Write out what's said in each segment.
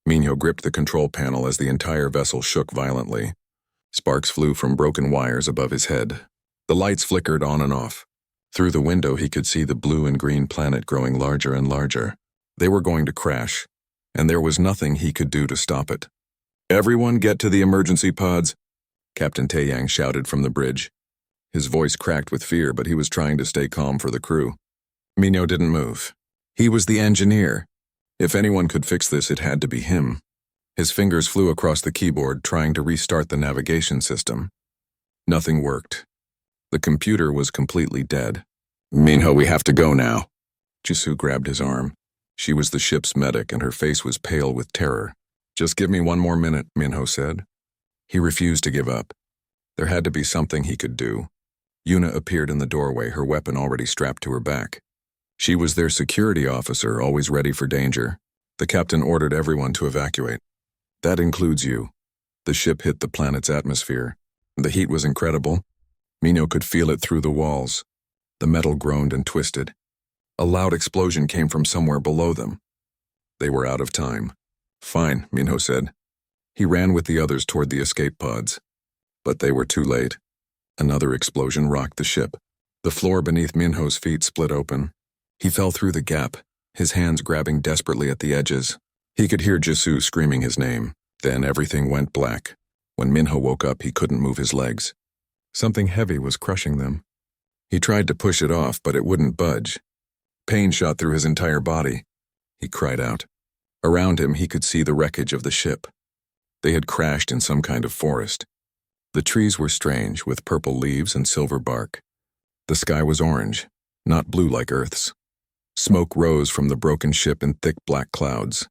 Minho gripped the control panel as the entire vessel shook violently. Sparks flew from broken wires above his head. The lights flickered on and off. Through the window he could see the blue and green planet growing larger and larger. They were going to crash, and there was nothing he could do to stop it. "Everyone get to the emergency pods," Captain Taeyang shouted from the bridge. His voice cracked with fear, but he was trying to stay calm for the crew. Minho didn't move. He was the engineer. If anyone could fix this, it had to be him. His fingers flew across the keyboard, trying to restart the navigation system. Nothing worked. The computer was completely dead. "Minho, we have to go now." Jisoo grabbed his arm. She was the ship's medic, and her face was pale with terror. "Just give me one more minute," Minho said. He refused to give up. There had to be something he could do. Yuna appeared in the doorway, her weapon already strapped to her back. She was their security officer, always ready for danger. The captain ordered everyone to evacuate. "That includes you." The ship hit the planet's atmosphere. The heat was incredible. Minho could feel it through the walls. The metal groaned and twisted. A loud explosion came from somewhere below them. They were out of time. "Fine," Minho said. He ran with the others toward the escape pods. But they were too late. Another explosion rocked the ship. The floor beneath Minho's feet split open. He fell through the gap, his hands grabbing desperately at the edges. He could hear Jisoo screaming his name. Then everything went black. When Minho woke up, he couldn't move his legs. Something heavy was crushing them. He tried to push it off, but it wouldn't budge. Pain shot through his entire body. He cried out. Around him, he could see the wreckage of the ship. They had crashed in some kind of forest. The trees were strange, with purple leaves and silver bark. The sky was orange, not blue like Earth's. Smoke rose from the broken ship in thick black clouds.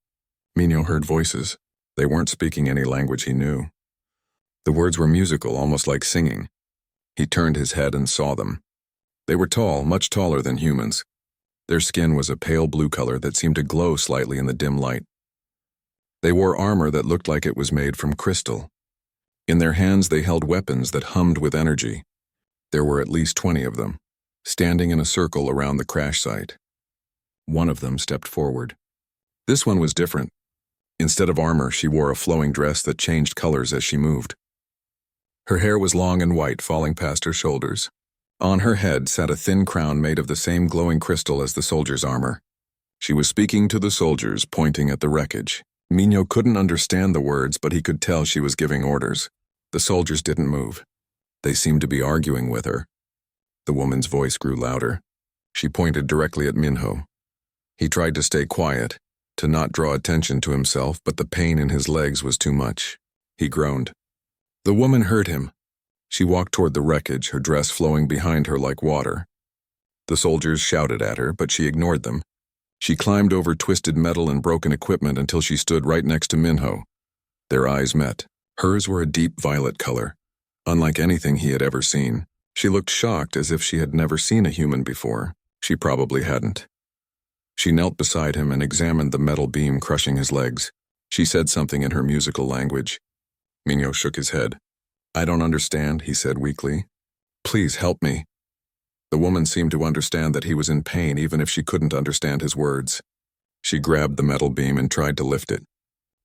Minho heard voices. They weren't speaking any language he knew. The words were musical, almost like singing. He turned his head and saw them. They were tall, much taller than humans. Their skin was a pale blue color that seemed to glow slightly in the dim light. They wore armor that looked like it was made from crystal. In their hands they held weapons that hummed with energy. There were at least 20 of them, standing in a circle around the crash site. One of them stepped forward. This one was different. Instead of armor, she wore a flowing dress that changed colors as she moved. Her hair was long and white, falling past her shoulders. On her head sat a thin crown made of the same glowing crystal as the soldiers' armor. She was speaking to the soldiers, pointing at the wreckage. Minho couldn't understand the words, but he could tell she was giving orders. The soldiers didn't move. They seemed to be arguing with her. The woman's voice grew louder. She pointed directly at Minho. He tried to stay quiet, to not draw attention to himself, but the pain in his legs was too much. He groaned. The woman heard him. She walked toward the wreckage, her dress flowing behind her like water. The soldiers shouted at her, but she ignored them. She climbed over twisted metal and broken equipment until she stood right next to Minho. Their eyes met. Hers were a deep violet color, unlike anything he had ever seen. She looked shocked, as if she had never seen a human before. She probably hadn't. She knelt beside him and examined the metal beam crushing his legs. She said something in her musical language. Minho shook his head. "I don't understand," he said weakly. "Please help me." The woman seemed to understand that he was in pain, even if she couldn't understand his words. She grabbed the metal beam and tried to lift it.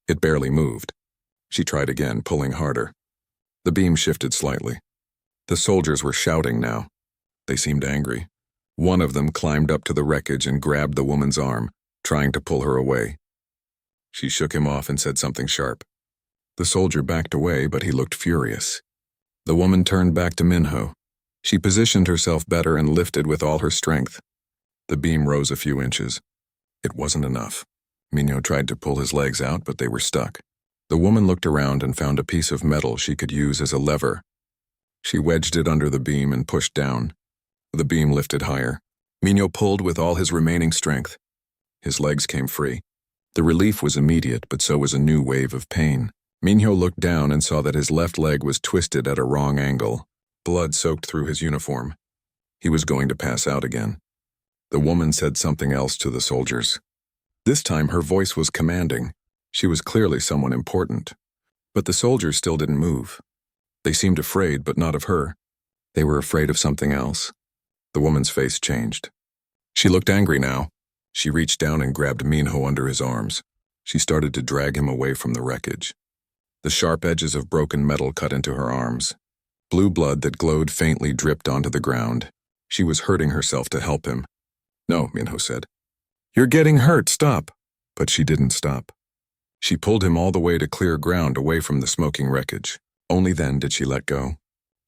It barely moved. She tried again, pulling harder. The beam shifted slightly. The soldiers were shouting now. They seemed angry. One of them climbed up to the wreckage and grabbed the woman's arm, trying to pull her away. She shook him off and said something sharp. The soldier backed away, but he looked furious. The woman turned back to Minho. She positioned herself better and lifted with all her strength. The beam rose a few inches. It wasn't enough. Minho tried to pull his legs out, but they were stuck. The woman looked around and found a piece of metal she could use as a lever. She wedged it under the beam and pushed down. The beam lifted higher. Minho pulled with all his remaining strength. His legs came free. The relief was immediate, but so was a new wave of pain. Minho looked down and saw that his left leg was twisted at a wrong angle. Blood soaked through his uniform. He was going to pass out again. The woman said something else to the soldiers. This time her voice was commanding. She was clearly someone important. But the soldiers still didn't move. They seemed afraid, but not of her. They were afraid of something else. The woman's face changed. She looked angry now. She reached down and grabbed Minho under his arms. She started to drag him away from the wreckage. The sharp edges of broken metal cut into her arms. Blue blood that glowed faintly dripped onto the ground. She was hurting herself to help him. "No," Minho said. "You're getting hurt, stop." But she didn't stop. She pulled him all the way to clear ground away from the smoking wreckage. Only then did she let go.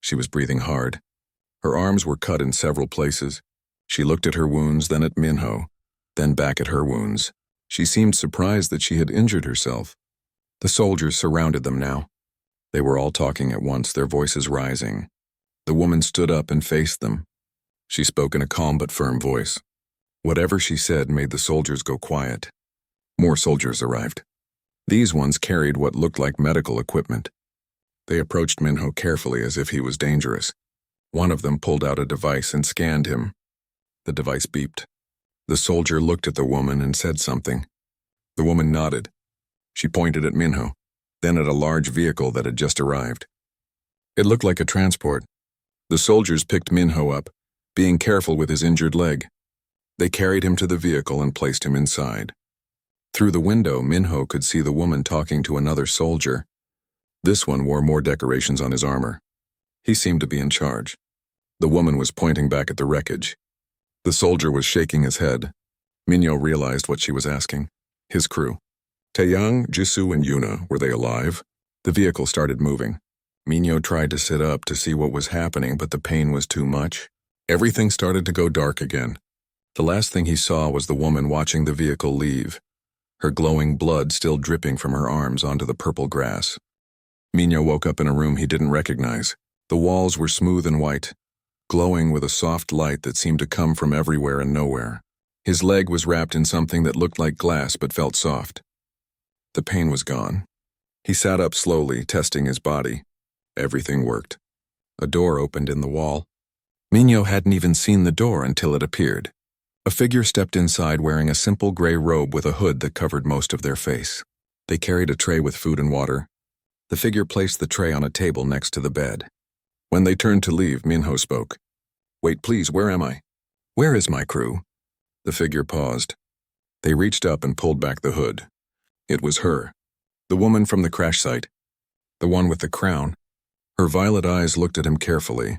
She was breathing hard. Her arms were cut in several places. She looked at her wounds, then at Minho, then back at her wounds. She seemed surprised that she had injured herself. The soldiers surrounded them now. They were all talking at once, their voices rising. The woman stood up and faced them. She spoke in a calm but firm voice. Whatever she said made the soldiers go quiet. More soldiers arrived. These ones carried what looked like medical equipment. They approached Minho carefully as if he was dangerous. One of them pulled out a device and scanned him. The device beeped. The soldier looked at the woman and said something. The woman nodded. She pointed at Minho, then at a large vehicle that had just arrived. It looked like a transport. The soldiers picked Minho up, being careful with his injured leg. They carried him to the vehicle and placed him inside. Through the window, Minho could see the woman talking to another soldier. This one wore more decorations on his armor. He seemed to be in charge. The woman was pointing back at the wreckage. The soldier was shaking his head. Minho realized what she was asking. His crew. Taeyang, Jisoo, and Yuna, were they alive? The vehicle started moving. Minho tried to sit up to see what was happening, but the pain was too much. Everything started to go dark again. The last thing he saw was the woman watching the vehicle leave, her glowing blood still dripping from her arms onto the purple grass. Minho woke up in a room he didn't recognize. The walls were smooth and white, glowing with a soft light that seemed to come from everywhere and nowhere. His leg was wrapped in something that looked like glass but felt soft. The pain was gone. He sat up slowly, testing his body. Everything worked. A door opened in the wall. Minho hadn't even seen the door until it appeared. A figure stepped inside wearing a simple gray robe with a hood that covered most of their face. They carried a tray with food and water. The figure placed the tray on a table next to the bed. When they turned to leave, Minho spoke. "Wait, please, where am I? Where is my crew?" The figure paused. They reached up and pulled back the hood. It was her, the woman from the crash site, the one with the crown. Her violet eyes looked at him carefully.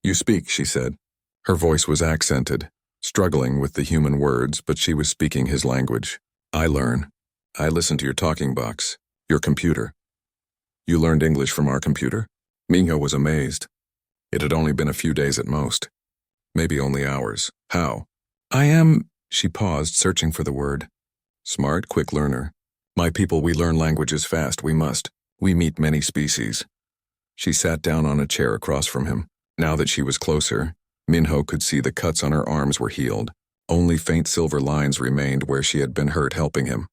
"You speak," she said. Her voice was accented, struggling with the human words, but she was speaking his language. "I learn. I listen to your talking box, your computer." "You learned English from our computer?" Minho was amazed. It had only been a few days at most. Maybe only hours. "How?" "I am—" She paused, searching for the word. "Smart, quick learner. My people, we learn languages fast, we must. We meet many species." She sat down on a chair across from him. Now that she was closer, Minho could see the cuts on her arms were healed. Only faint silver lines remained where she had been hurt helping him.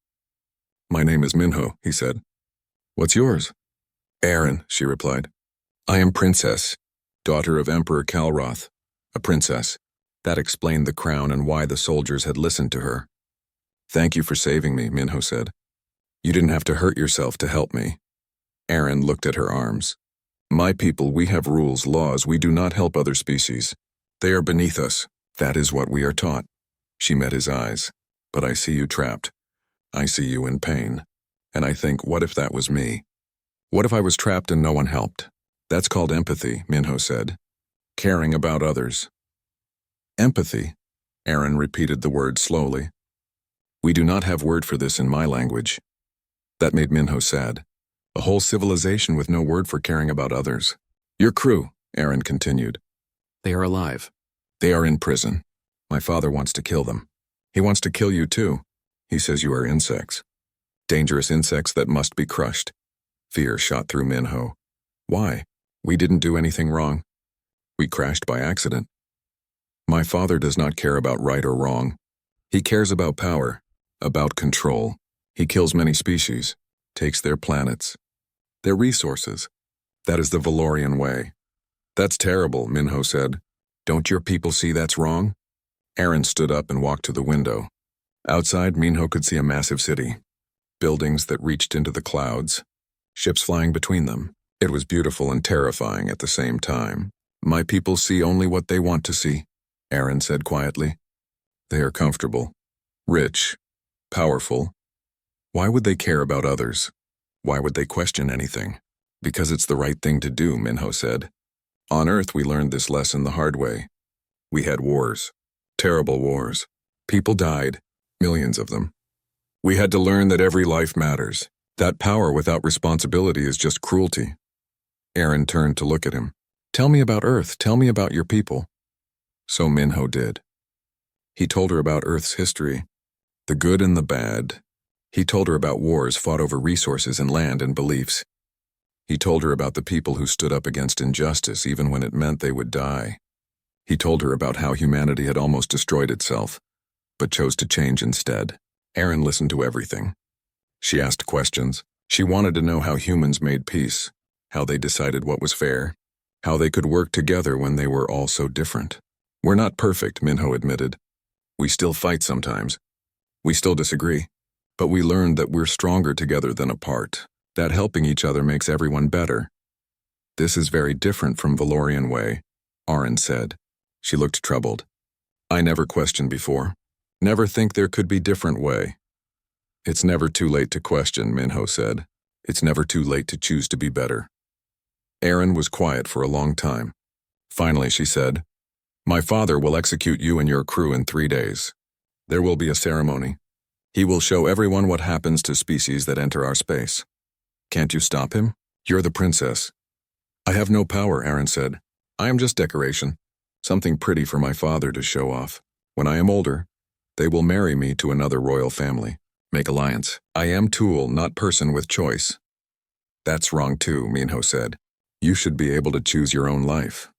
"My name is Minho," he said. "What's yours?" "Aaron," she replied. "I am Princess, daughter of Emperor Kalroth, a princess." That explained the crown and why the soldiers had listened to her. "Thank you for saving me," Minho said. "You didn't have to hurt yourself to help me." Aaron looked at her arms. "My people, we have rules, laws. We do not help other species. They are beneath us. That is what we are taught." She met his eyes. "But I see you trapped. I see you in pain. And I think, what if that was me? What if I was trapped and no one helped? That's called empathy," Minho said. "Caring about others." "Empathy," Aaron repeated the word slowly. "We do not have word for this in my language." That made Minho sad. A whole civilization with no word for caring about others. "Your crew," Aaron continued. "They are alive. They are in prison. My father wants to kill them. He wants to kill you too. He says you are insects. Dangerous insects that must be crushed." Fear shot through Minho. "Why? We didn't do anything wrong. We crashed by accident." "My father does not care about right or wrong. He cares about power, about control. He kills many species, takes their planets, their resources. That is the Valorian way." "That's terrible," Minho said. "Don't your people see that's wrong?" Aaron stood up and walked to the window. Outside, Minho could see a massive city. Buildings that reached into the clouds. Ships flying between them. It was beautiful and terrifying at the same time. "My people see only what they want to see," Aaron said quietly. "They are comfortable, rich, powerful. Why would they care about others? Why would they question anything? Because it's the right thing to do, Minho said. On Earth, we learned this lesson the hard way. We had wars. Terrible wars. People died. Millions of them. We had to learn that every life matters. That power without responsibility is just cruelty. Aaron turned to look at him. Tell me about Earth. Tell me about your people. So Minho did. He told her about Earth's history, the good and the bad. He told her about wars fought over resources and land and beliefs. He told her about the people who stood up against injustice even when it meant they would die. He told her about how humanity had almost destroyed itself, but chose to change instead. Aaron listened to everything. She asked questions. She wanted to know how humans made peace, how they decided what was fair, how they could work together when they were all so different. We're not perfect, Minho admitted. We still fight sometimes. We still disagree. But we learned that we're stronger together than apart, that helping each other makes everyone better. This is very different from Valorian way, Aaron said. She looked troubled. I never questioned before. Never think there could be different way. It's never too late to question, Minho said. It's never too late to choose to be better. Aaron was quiet for a long time. Finally, she said, My father will execute you and your crew in 3 days. There will be a ceremony. He will show everyone what happens to species that enter our space. Can't you stop him? You're the princess. I have no power, Aaron said. I am just decoration. Something pretty for my father to show off. When I am older, they will marry me to another royal family. Make alliance. I am tool, not person with choice. That's wrong too, Minho said. You should be able to choose your own life.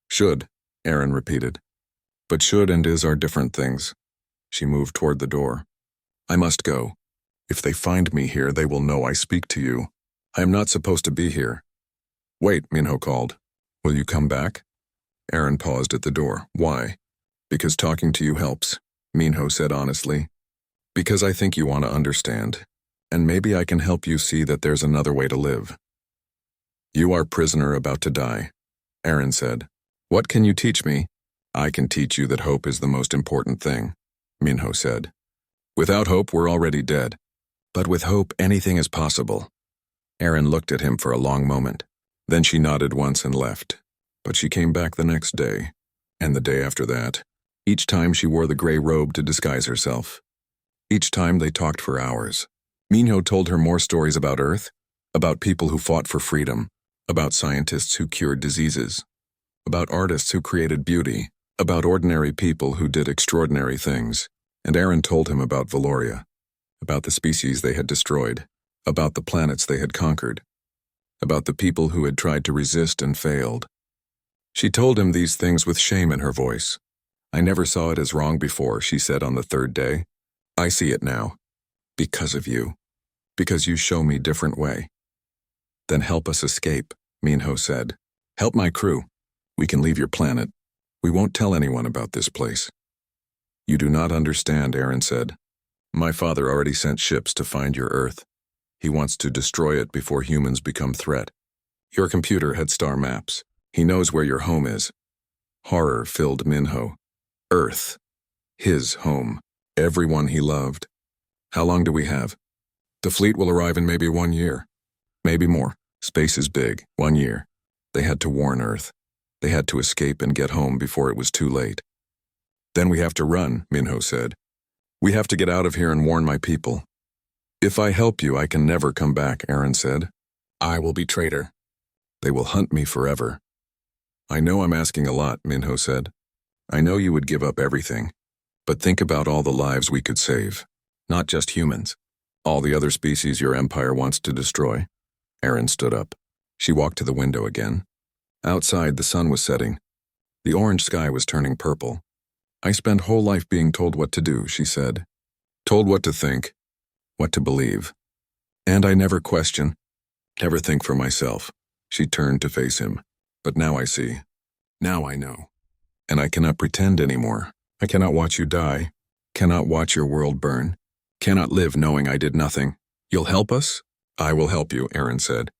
Should, Aaron repeated. But should and is are different things. She moved toward the door. I must go. If they find me here, they will know I speak to you. I am not supposed to be here. Wait, Minho called. Will you come back? Aaron paused at the door. Why? Because talking to you helps, Minho said honestly. Because I think you want to understand, and maybe I can help you see that there's another way to live. You are prisoner about to die, Aaron said. What can you teach me? I can teach you that hope is the most important thing, Minho said. Without hope, we're already dead. But with hope, anything is possible. Aaron looked at him for a long moment. Then she nodded once and left. But she came back the next day, and the day after that. Each time she wore the gray robe to disguise herself. Each time they talked for hours. Minho told her more stories about Earth, about people who fought for freedom, about scientists who cured diseases, about artists who created beauty, about ordinary people who did extraordinary things. And Aaron told him about Valoria, about the species they had destroyed, about the planets they had conquered, about the people who had tried to resist and failed. She told him these things with shame in her voice. I never saw it as wrong before, she said on the 3rd day. I see it now. Because of you. Because you show me different way. Then help us escape, Minho said. Help my crew. We can leave your planet. We won't tell anyone about this place. You do not understand, Aaron said. My father already sent ships to find your Earth. He wants to destroy it before humans become threat. Your computer had star maps. He knows where your home is. Horror filled Minho. Earth. His home. Everyone he loved. How long do we have? The fleet will arrive in maybe 1 year. Maybe more. Space is big. 1 year. They had to warn Earth. They had to escape and get home before it was too late. Then we have to run, Minho said. We have to get out of here and warn my people. If I help you, I can never come back, Aaron said. I will be traitor. They will hunt me forever. I know I'm asking a lot, Minho said. I know you would give up everything. But think about all the lives we could save. Not just humans. All the other species your empire wants to destroy. Aaron stood up. She walked to the window again. Outside, the sun was setting. The orange sky was turning purple. I spend whole life being told what to do, she said. Told what to think, what to believe. And I never question, never think for myself. She turned to face him. But now I see. Now I know. And I cannot pretend anymore. I cannot watch you die. Cannot watch your world burn. Cannot live knowing I did nothing. You'll help us? I will help you, Aaron said.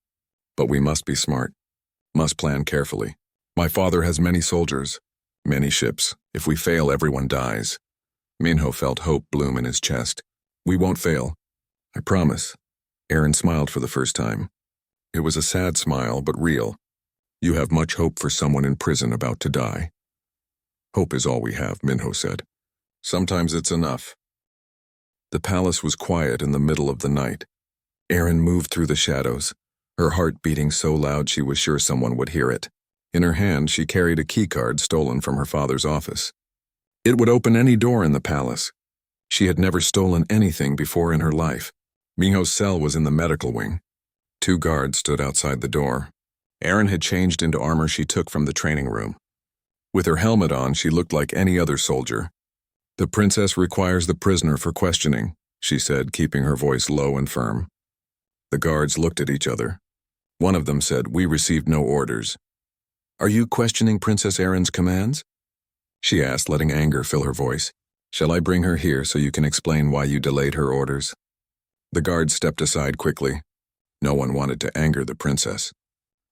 But we must be smart. Must plan carefully. My father has many soldiers. Many ships. If we fail, everyone dies. Minho felt hope bloom in his chest. We won't fail. I promise. Aaron smiled for the first time. It was a sad smile, but real. You have much hope for someone in prison about to die. Hope is all we have, Minho said. Sometimes it's enough. The palace was quiet in the middle of the night. Aaron moved through the shadows, her heart beating so loud she was sure someone would hear it. In her hand, she carried a keycard stolen from her father's office. It would open any door in the palace. She had never stolen anything before in her life. Minho's cell was in the medical wing. 2 guards stood outside the door. Aaron had changed into armor she took from the training room. With her helmet on, she looked like any other soldier. The princess requires the prisoner for questioning, she said, keeping her voice low and firm. The guards looked at each other. One of them said, "We received no orders." "Are you questioning Princess Aaron's commands?" she asked, letting anger fill her voice. "Shall I bring her here so you can explain why you delayed her orders?" The guards stepped aside quickly. No one wanted to anger the princess.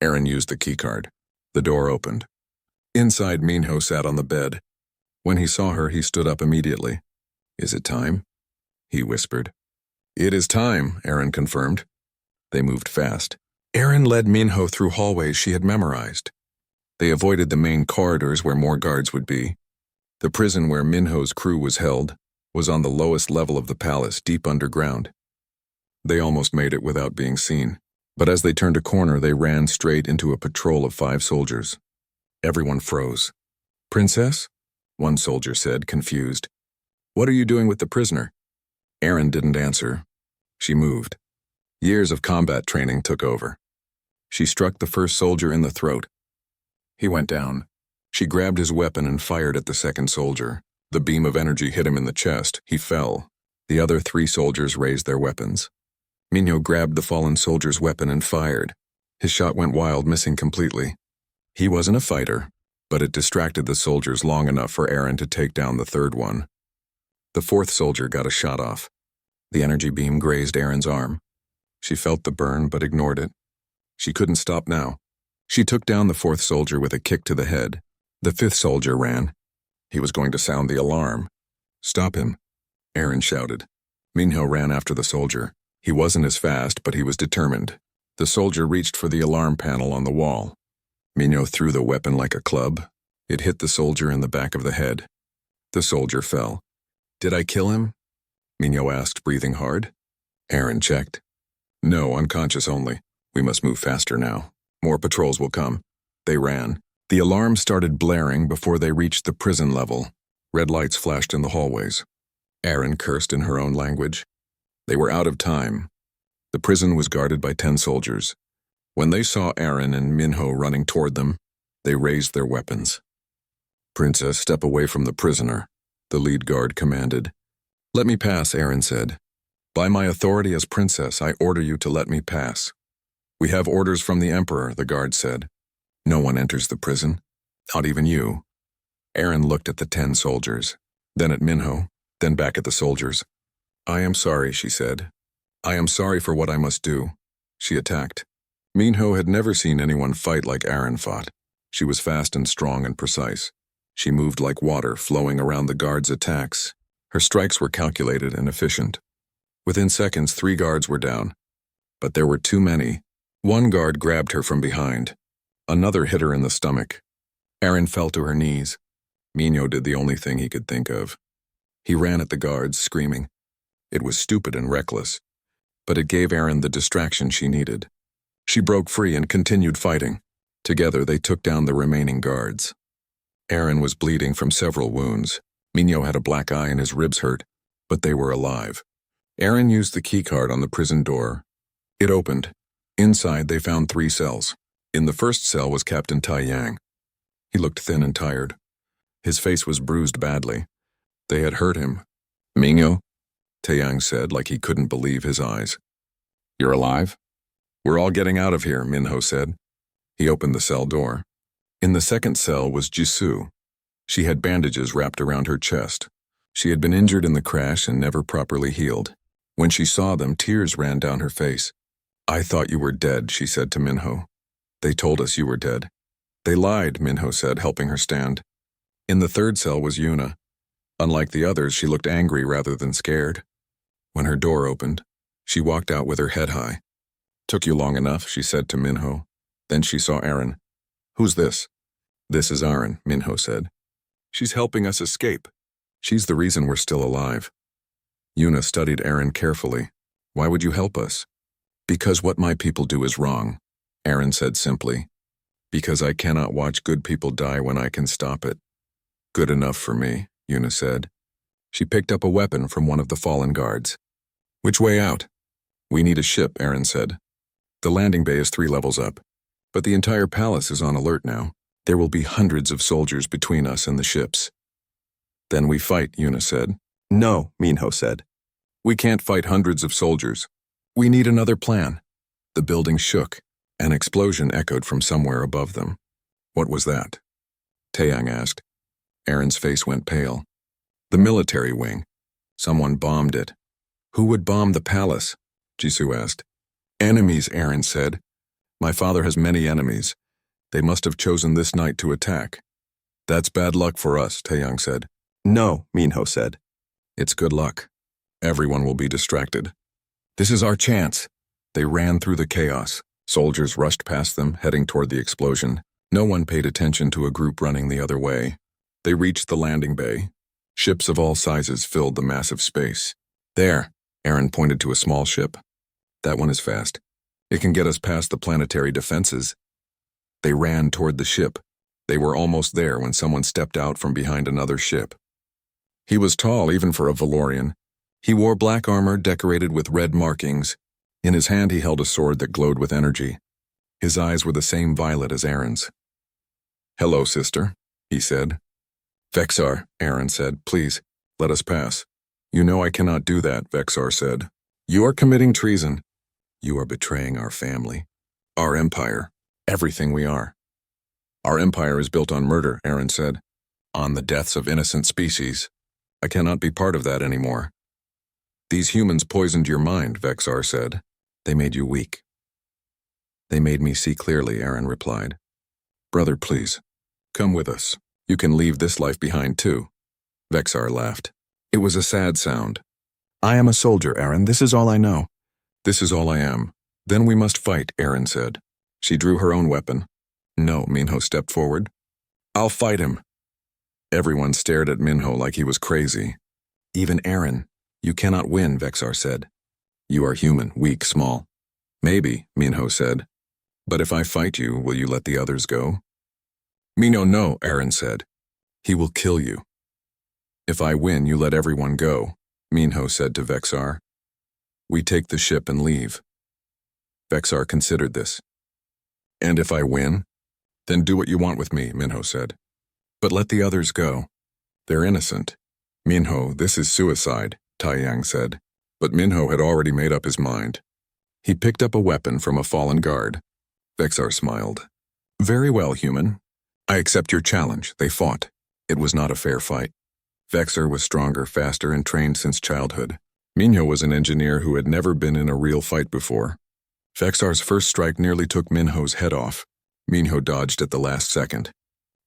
Aaron used the keycard. The door opened. Inside, Minho sat on the bed. When he saw her, he stood up immediately. "Is it time?" he whispered. "It is time," Aaron confirmed. They moved fast. Aaron led Minho through hallways she had memorized. They avoided the main corridors where more guards would be. The prison where Minho's crew was held was on the lowest level of the palace, deep underground. They almost made it without being seen, but as they turned a corner, they ran straight into a patrol of 5 soldiers. Everyone froze. "Princess?" one soldier said, confused. "What are you doing with the prisoner?" Aaron didn't answer. She moved. Years of combat training took over. She struck the first soldier in the throat. He went down. She grabbed his weapon and fired at the second soldier. The beam of energy hit him in the chest. He fell. The other 3 soldiers raised their weapons. Minho grabbed the fallen soldier's weapon and fired. His shot went wild, missing completely. He wasn't a fighter, but it distracted the soldiers long enough for Aaron to take down the 3rd one. The 4th soldier got a shot off. The energy beam grazed Aaron's arm. She felt the burn but ignored it. She couldn't stop now. She took down the 4th soldier with a kick to the head. The 5th soldier ran. He was going to sound the alarm. "Stop him," Aaron shouted. Minho ran after the soldier. He wasn't as fast, but he was determined. The soldier reached for the alarm panel on the wall. Minho threw the weapon like a club. It hit the soldier in the back of the head. The soldier fell. "Did I kill him?" Minho asked, breathing hard. Aaron checked. "No, unconscious only. We must move faster now. More patrols will come." They ran. The alarm started blaring before they reached the prison level. Red lights flashed in the hallways. Aaron cursed in her own language. They were out of time. The prison was guarded by 10 soldiers. When they saw Aaron and Minho running toward them, they raised their weapons. "Princess, step away from the prisoner," the lead guard commanded. "Let me pass," Aaron said. "By my authority as princess, I order you to let me pass." "We have orders from the emperor," the guard said. "No one enters the prison, not even you." Aaron looked at the 10 soldiers, then at Minho, then back at the soldiers. "I am sorry," she said. "I am sorry for what I must do." She attacked. Minho had never seen anyone fight like Aaron fought. She was fast and strong and precise. She moved like water flowing around the guards' attacks. Her strikes were calculated and efficient. Within seconds, 3 guards were down. But there were too many. One guard grabbed her from behind. Another hit her in the stomach. Aaron fell to her knees. Minho did the only thing he could think of. He ran at the guards, screaming. It was stupid and reckless, but it gave Aaron the distraction she needed. She broke free and continued fighting. Together, they took down the remaining guards. Aaron was bleeding from several wounds. Minho had a black eye and his ribs hurt, but they were alive. Aaron used the keycard on the prison door. It opened. Inside, they found 3 cells. In the first cell was Captain Tai Yang. He looked thin and tired. His face was bruised badly. They had hurt him. "Minho?" Taeyang said, like he couldn't believe his eyes. "You're alive?" "We're all getting out of here," Minho said. He opened the cell door. In the second cell was Jisoo. She had bandages wrapped around her chest. She had been injured in the crash and never properly healed. When she saw them, tears ran down her face. "I thought you were dead," she said to Minho. "They told us you were dead." "They lied," Minho said, helping her stand. In the third cell was Yuna. Unlike the others, she looked angry rather than scared. When her door opened, She walked out with her head high. Took you long enough, she said to Minho. Then she saw Aaron. Who's this? This is Aaron, Minho said. She's helping us escape. She's the reason we're still alive. Yuna studied Aaron carefully. Why would you help us? Because what my people do is wrong, Aaron said simply. Because I cannot watch good people die when I can stop it. Good enough for me, Yuna said. She picked up a weapon from one of the fallen guards. Which way out? We need a ship, Aaron said. The landing bay is 3 levels up, but the entire palace is on alert now. There will be hundreds of soldiers between us and the ships. Then we fight, Yuna said. No, Minho said. We can't fight hundreds of soldiers. We need another plan. The building shook. An explosion echoed from somewhere above them. What was that? Taeyang asked. Aaron's face went pale. The military wing. Someone bombed it. Who would bomb the palace? Jisoo asked. Enemies, Aaron said. My father has many enemies. They must have chosen this night to attack. That's bad luck for us, Taeyang said. No, Minho said. It's good luck. Everyone will be distracted. This is our chance. They ran through the chaos. Soldiers rushed past them, heading toward the explosion. No one paid attention to a group running the other way. They reached the landing bay. Ships of all sizes filled the massive space. There, Aaron pointed to a small ship. That one is fast. It can get us past the planetary defenses. They ran toward the ship. They were almost there when someone stepped out from behind another ship. He was tall even for a Valorian. He wore black armor decorated with red markings. In his hand he held a sword that glowed with energy. His eyes were the same violet as Aaron's. Hello, sister, he said. Vexar, Aaron said, please, let us pass. You know I cannot do that, Vexar said. You are committing treason. You are betraying our family, our empire, everything we are. Our empire is built on murder, Aaron said. On the deaths of innocent species. I cannot be part of that anymore. These humans poisoned your mind, Vexar said. They made you weak. They made me see clearly, Aaron replied. Brother, please, come with us. You can leave this life behind too. Vexar laughed. It was a sad sound. I am a soldier, Aaron. This is all I know. This is all I am. Then we must fight, Aaron said. She drew her own weapon. No, Minho stepped forward. I'll fight him. Everyone stared at Minho like he was crazy. Even Aaron. You cannot win, Vexar said. You are human, weak, small. Maybe, Minho said. But if I fight you, will you let the others go? Minho, no, Aaron said. He will kill you. If I win, you let everyone go, Minho said to Vexar. We take the ship and leave. Vexar considered this. And if I win? Then do what you want with me, Minho said. But let the others go. They're innocent. Minho, this is suicide, Taeyang said. But Minho had already made up his mind. He picked up a weapon from a fallen guard. Vexar smiled. Very well, human. I accept your challenge. They fought. It was not a fair fight. Vexar was stronger, faster, and trained since childhood. Minho was an engineer who had never been in a real fight before. Vexar's first strike nearly took Minho's head off. Minho dodged at the last second.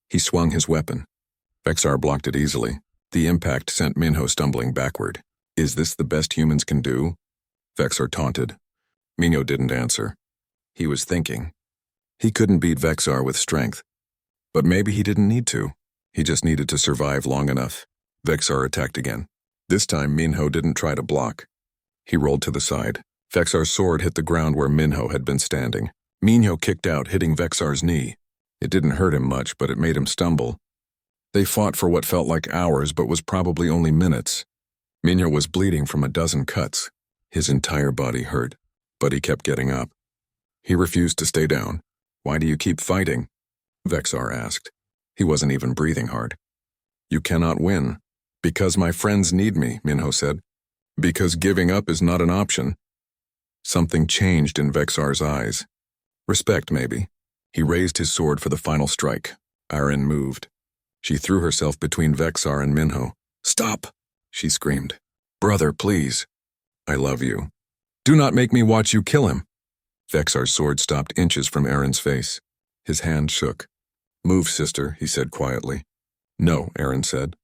He swung his weapon. Vexar blocked it easily. The impact sent Minho stumbling backward. Is this the best humans can do? Vexar taunted. Minho didn't answer. He was thinking. He couldn't beat Vexar with strength. But maybe he didn't need to. He just needed to survive long enough. Vexar attacked again. This time Minho didn't try to block. He rolled to the side. Vexar's sword hit the ground where Minho had been standing. Minho kicked out, hitting Vexar's knee. It didn't hurt him much, but it made him stumble. They fought for what felt like hours, but was probably only minutes. Minho was bleeding from a dozen cuts. His entire body hurt, but he kept getting up. He refused to stay down. Why do you keep fighting? Vexar asked. He wasn't even breathing hard. You cannot win. Because my friends need me, Minho said. Because giving up is not an option. Something changed in Vexar's eyes. Respect, maybe. He raised his sword for the final strike. Aaron moved. She threw herself between Vexar and Minho. Stop, she screamed. Brother, please. I love you. Do not make me watch you kill him. Vexar's sword stopped inches from Aaron's face. His hand shook. Move, sister, he said quietly. No, Aaron said.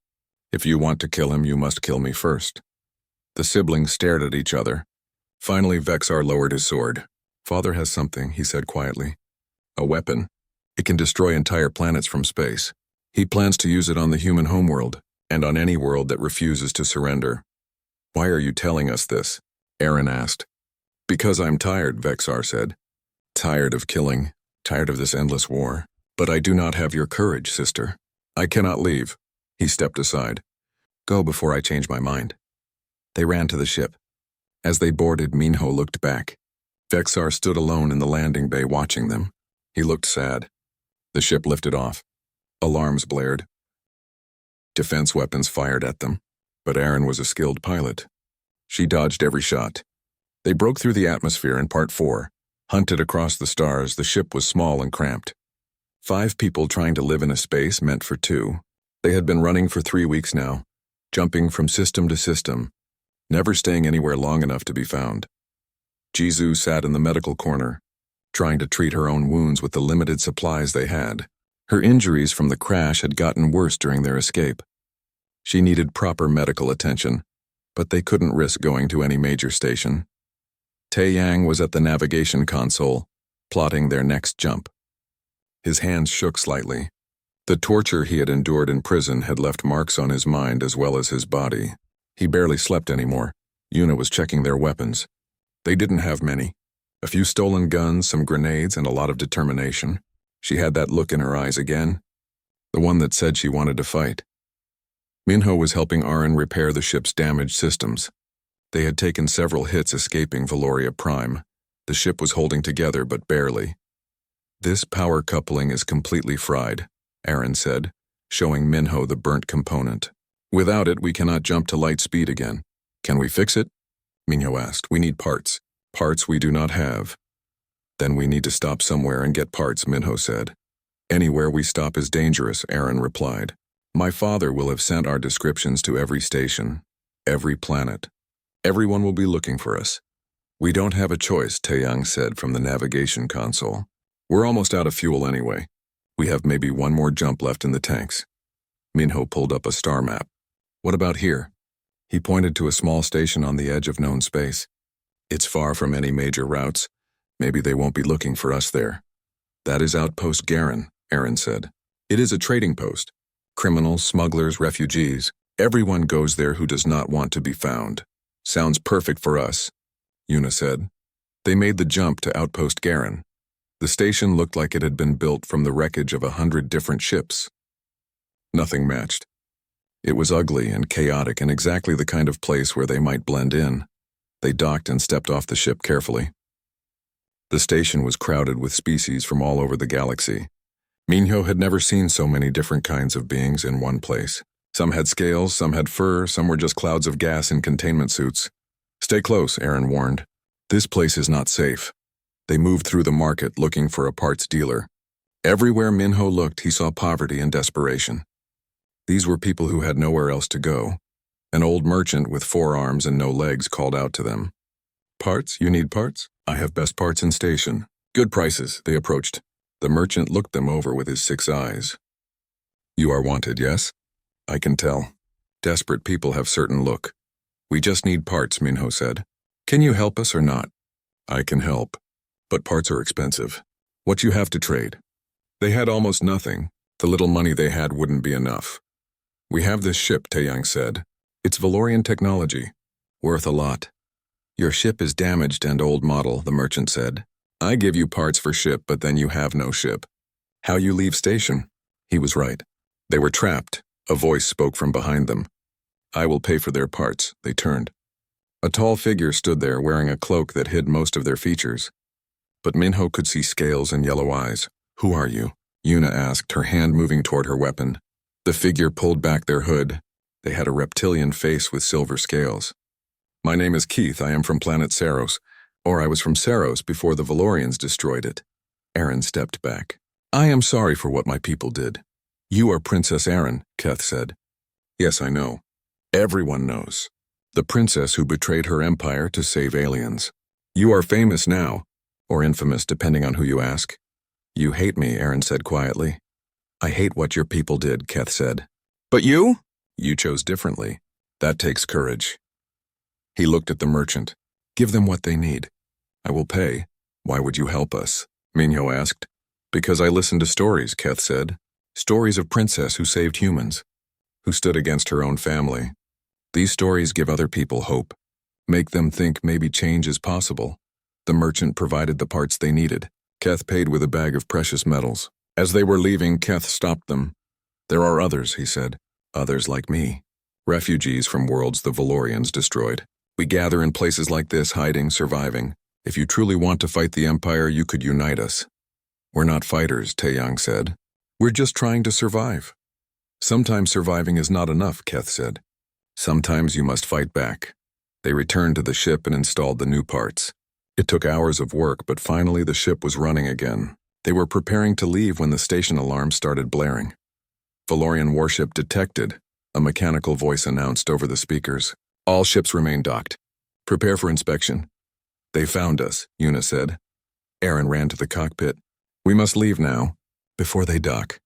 If you want to kill him, you must kill me first. The siblings stared at each other. Finally, Vexar lowered his sword. Father has something, he said quietly. A weapon. It can destroy entire planets from space. He plans to use it on the human homeworld, and on any world that refuses to surrender. Why are you telling us this? Aaron asked. Because I'm tired, Vexar said. Tired of killing, tired of this endless war. But I do not have your courage, sister. I cannot leave. He stepped aside. Go before I change my mind. They ran to the ship. As they boarded, Minho looked back. Vexar stood alone in the landing bay watching them. He looked sad. The ship lifted off. Alarms blared. Defense weapons fired at them. But Aaron was a skilled pilot. She dodged every shot. They broke through the atmosphere in Part 4. Hunted across the stars, the ship was small and cramped. 5 people trying to live in a space meant for 2. They had been running for 3 weeks now, jumping from system to system, never staying anywhere long enough to be found. Jizoo sat in the medical corner, trying to treat her own wounds with the limited supplies they had. Her injuries from the crash had gotten worse during their escape. She needed proper medical attention, but they couldn't risk going to any major station. Taeyang was at the navigation console, plotting their next jump. His hands shook slightly. The torture he had endured in prison had left marks on his mind as well as his body. He barely slept anymore. Yuna was checking their weapons. They didn't have many. A few stolen guns, some grenades, and a lot of determination. She had that look in her eyes again, the one that said she wanted to fight. Minho was helping Aaron repair the ship's damaged systems. They had taken several hits escaping Valoria Prime. The ship was holding together, but barely. This power coupling is completely fried, Aaron said, showing Minho the burnt component. Without it, we cannot jump to light speed again. Can we fix it? Minho asked. We need parts. Parts we do not have. Then we need to stop somewhere and get parts, Minho said. Anywhere we stop is dangerous, Aaron replied. My father will have sent our descriptions to every station, every planet. Everyone will be looking for us. We don't have a choice, Taeyang said from the navigation console. We're almost out of fuel anyway. We have maybe one more jump left in the tanks. Minho pulled up a star map. What about here? He pointed to a small station on the edge of known space. It's far from any major routes. Maybe they won't be looking for us there. That is Outpost Garen, Aaron said. It is a trading post. Criminals, smugglers, refugees. Everyone goes there who does not want to be found. Sounds perfect for us, Yuna said. They made the jump to Outpost Garen. The station looked like it had been built from the wreckage of 100 different ships. Nothing matched. It was ugly and chaotic and exactly the kind of place where they might blend in. They docked and stepped off the ship carefully. The station was crowded with species from all over the galaxy. Minho had never seen so many different kinds of beings in one place. Some had scales, some had fur, some were just clouds of gas in containment suits. Stay close, Aaron warned. This place is not safe. They moved through the market looking for a parts dealer. Everywhere Minho looked, he saw poverty and desperation. These were people who had nowhere else to go. An old merchant with 4 arms and no legs called out to them. Parts? You need parts? I have best parts in station. Good prices, they approached. The merchant looked them over with his 6 eyes. You are wanted, yes? I can tell. Desperate people have certain look. We just need parts, Minho said. Can you help us or not? I can help. But parts are expensive. What you have to trade? They had almost nothing. The little money they had wouldn't be enough. We have this ship, Taeyang said. It's Valorian technology. Worth a lot. Your ship is damaged and old model, the merchant said. I give you parts for ship, but then you have no ship. How you leave station? He was right. They were trapped. A voice spoke from behind them. I will pay for their parts, they turned. A tall figure stood there wearing a cloak that hid most of their features. But Minho could see scales and yellow eyes. Who are you? Yuna asked, her hand moving toward her weapon. The figure pulled back their hood. They had a reptilian face with silver scales. My name is Keith. I am from planet Saros. Or I was from Saros before the Valorians destroyed it. Aaron stepped back. I am sorry for what my people did. You are Princess Aaron, Keth said. Yes, I know. Everyone knows. The princess who betrayed her empire to save aliens. You are famous now, or infamous depending on who you ask. You hate me, Aaron said quietly. I hate what your people did, Keth said. But you? You chose differently. That takes courage. He looked at the merchant. Give them what they need. I will pay. Why would you help us? Minho asked. Because I listened to stories, Keth said. Stories of princess who saved humans, who stood against her own family. These stories give other people hope. Make them think maybe change is possible. The merchant provided the parts they needed. Keth paid with a bag of precious metals. As they were leaving, Keth stopped them. There are others, he said. Others like me. Refugees from worlds the Valorians destroyed. We gather in places like this, hiding, surviving. If you truly want to fight the Empire, you could unite us. We're not fighters, Taeyang said. We're just trying to survive. Sometimes surviving is not enough, Keth said. Sometimes you must fight back. They returned to the ship and installed the new parts. It took hours of work, but finally the ship was running again. They were preparing to leave when the station alarm started blaring. Valorian warship detected, a mechanical voice announced over the speakers. All ships remain docked. Prepare for inspection. They found us, Yuna said. Aaron ran to the cockpit. We must leave now, before they dock.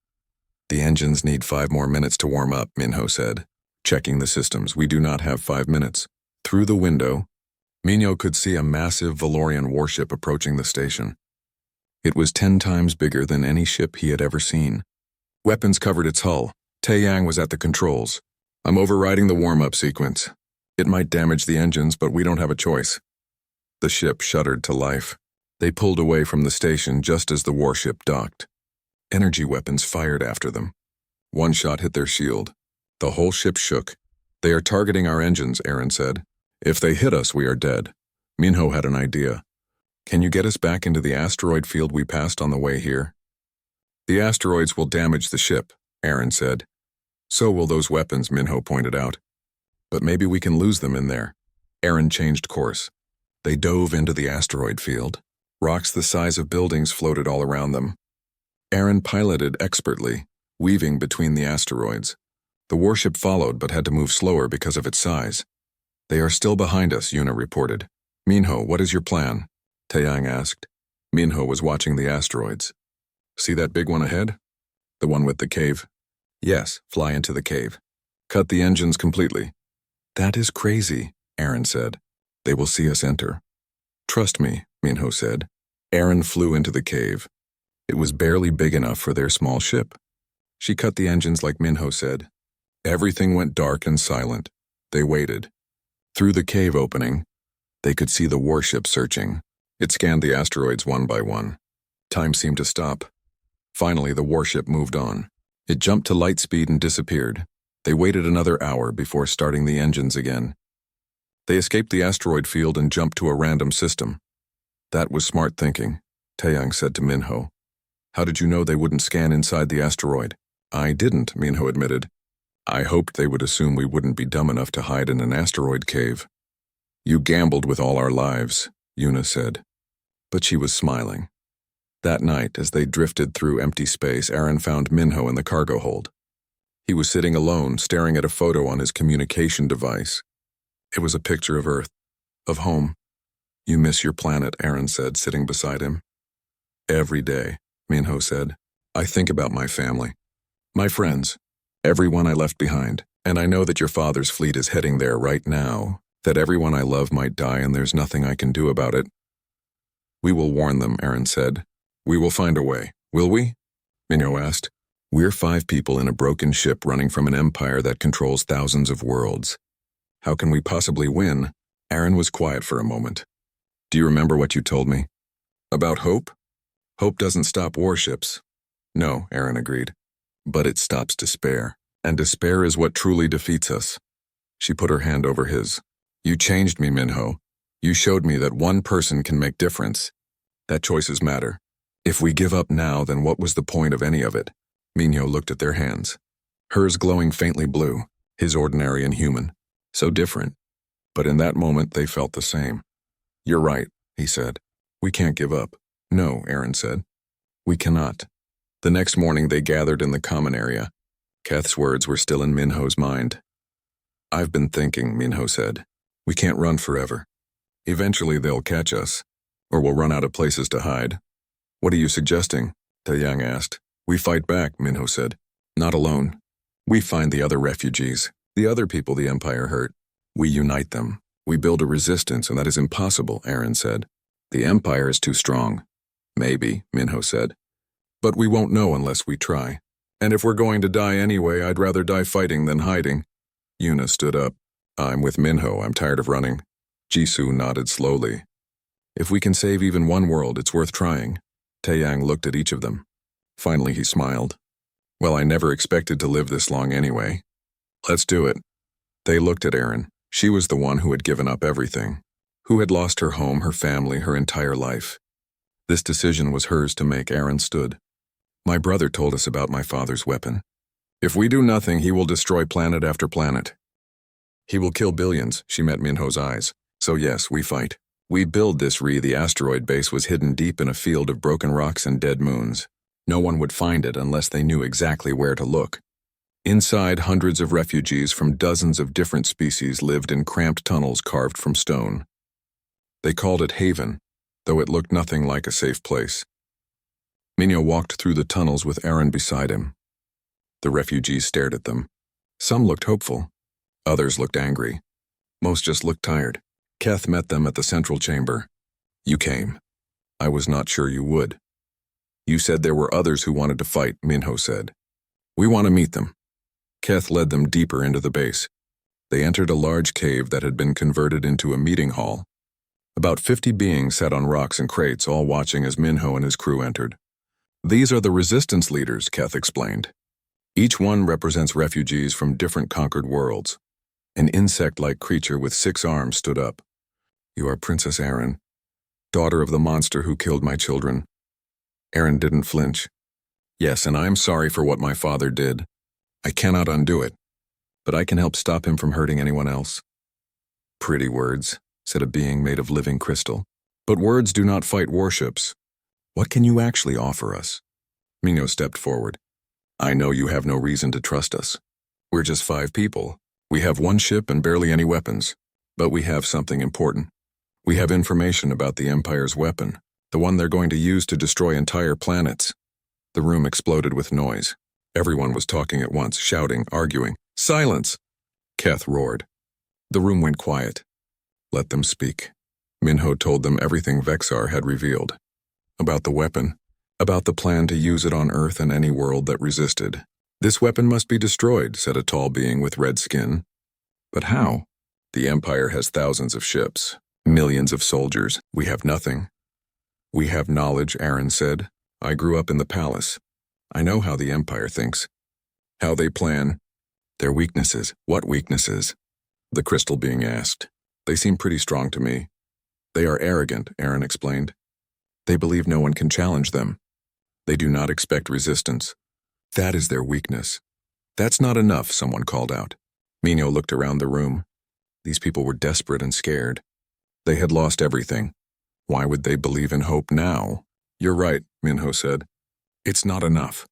The engines need 5 more minutes to warm up, Minho said. Checking the systems, we do not have 5 minutes. Through the window, Minho could see a massive Valorian warship approaching the station. It was 10 times bigger than any ship he had ever seen. Weapons covered its hull. Taeyang was at the controls. I'm overriding the warm-up sequence. It might damage the engines, but we don't have a choice. The ship shuddered to life. They pulled away from the station just as the warship docked. Energy weapons fired after them. One shot hit their shield. The whole ship shook. They are targeting our engines, Aaron said. If they hit us, we are dead. Minho had an idea. Can you get us back into the asteroid field we passed on the way here? The asteroids will damage the ship, Aaron said. So will those weapons, Minho pointed out. But maybe we can lose them in there. Aaron changed course. They dove into the asteroid field. Rocks the size of buildings floated all around them. Aaron piloted expertly, weaving between the asteroids. The warship followed but had to move slower because of its size. They are still behind us, Yuna reported. Minho, what is your plan? Taeyang asked. Minho was watching the asteroids. See that big one ahead? The one with the cave? Yes, fly into the cave. Cut the engines completely. That is crazy, Aaron said. They will see us enter. Trust me, Minho said. Aaron flew into the cave. It was barely big enough for their small ship. She cut the engines like Minho said. Everything went dark and silent. They waited. Through the cave opening, they could see the warship searching. It scanned the asteroids one by one. Time seemed to stop. Finally, the warship moved on. It jumped to light speed and disappeared. They waited another hour before starting the engines again. They escaped the asteroid field and jumped to a random system. That was smart thinking, Taeyang said to Minho. How did you know they wouldn't scan inside the asteroid? I didn't, Minho admitted. I hoped they would assume we wouldn't be dumb enough to hide in an asteroid cave. You gambled with all our lives, Yuna said. But she was smiling. That night, as they drifted through empty space, Aaron found Minho in the cargo hold. He was sitting alone, staring at a photo on his communication device. It was a picture of Earth, of home. You miss your planet, Aaron said, sitting beside him. Every day, Minho said. I think about my family, my friends, everyone I left behind, and I know that your father's fleet is heading there right now, that everyone I love might die and there's nothing I can do about it. We will warn them, Aaron said. We will find a way, will we? Minho asked. We're 5 people in a broken ship running from an empire that controls thousands of worlds. How can we possibly win? Aaron was quiet for a moment. Do you remember what you told me? About hope? Hope doesn't stop warships. No, Aaron agreed. But it stops despair, and despair is what truly defeats us. She put her hand over his. You changed me, Minho. You showed me that one person can make difference. That choices matter. If we give up now, then what was the point of any of it? Minho looked at their hands. Hers glowing faintly blue, his ordinary and human. So different. But in that moment, they felt the same. You're right, he said. We can't give up. No, Aaron said. We cannot. The next morning, they gathered in the common area. Keth's words were still in Minho's mind. I've been thinking, Minho said. We can't run forever. Eventually, they'll catch us, or we'll run out of places to hide. What are you suggesting? Taeyang asked. We fight back, Minho said. Not alone. We find the other refugees, the other people the Empire hurt. We unite them. We build a resistance, and that is impossible, Aaron said. The Empire is too strong. Maybe, Minho said. But we won't know unless we try. And if we're going to die anyway, I'd rather die fighting than hiding. Yuna stood up. I'm with Minho, I'm tired of running. Jisoo nodded slowly. If we can save even one world, it's worth trying. Taeyang looked at each of them. Finally, he smiled. Well, I never expected to live this long anyway. Let's do it. They looked at Aaron. She was the one who had given up everything, who had lost her home, her family, her entire life. This decision was hers to make. Aaron stood. My brother told us about my father's weapon. If we do nothing, he will destroy planet after planet. He will kill billions, she met Minho's eyes. So yes, we fight. We build this the asteroid base was hidden deep in a field of broken rocks and dead moons. No one would find it unless they knew exactly where to look. Inside, hundreds of refugees from dozens of different species lived in cramped tunnels carved from stone. They called it Haven, though it looked nothing like a safe place. Minho walked through the tunnels with Aaron beside him. The refugees stared at them. Some looked hopeful. Others looked angry. Most just looked tired. Keth met them at the central chamber. You came. I was not sure you would. You said there were others who wanted to fight, Minho said. We want to meet them. Keth led them deeper into the base. They entered a large cave that had been converted into a meeting hall. About 50 beings sat on rocks and crates, all watching as Minho and his crew entered. These are the resistance leaders, Keth explained. Each one represents refugees from different conquered worlds. An insect-like creature with 6 arms stood up. You are Princess Aaron, daughter of the monster who killed my children. Aaron didn't flinch. Yes, and I'm sorry for what my father did. I cannot undo it, but I can help stop him from hurting anyone else. Pretty words, said a being made of living crystal. But words do not fight warships. What can you actually offer us? Minho stepped forward. I know you have no reason to trust us. We're just 5 people. We have 1 ship and barely any weapons. But we have something important. We have information about the Empire's weapon, the one they're going to use to destroy entire planets. The room exploded with noise. Everyone was talking at once, shouting, arguing. Silence! Keth roared. The room went quiet. Let them speak. Minho told them everything Vexar had revealed. About the weapon. About the plan to use it on Earth and any world that resisted. This weapon must be destroyed, said a tall being with red skin. But how? The Empire has thousands of ships, millions of soldiers. We have nothing. We have knowledge, Aaron said. I grew up in the palace. I know how the Empire thinks. How they plan. Their weaknesses. What weaknesses? The crystal being asked. They seem pretty strong to me. They are arrogant, Aaron explained. They believe no one can challenge them. They do not expect resistance. That is their weakness. That's not enough, someone called out. Minho looked around the room. These people were desperate and scared. They had lost everything. Why would they believe in hope now? You're right, Minho said. It's not enough.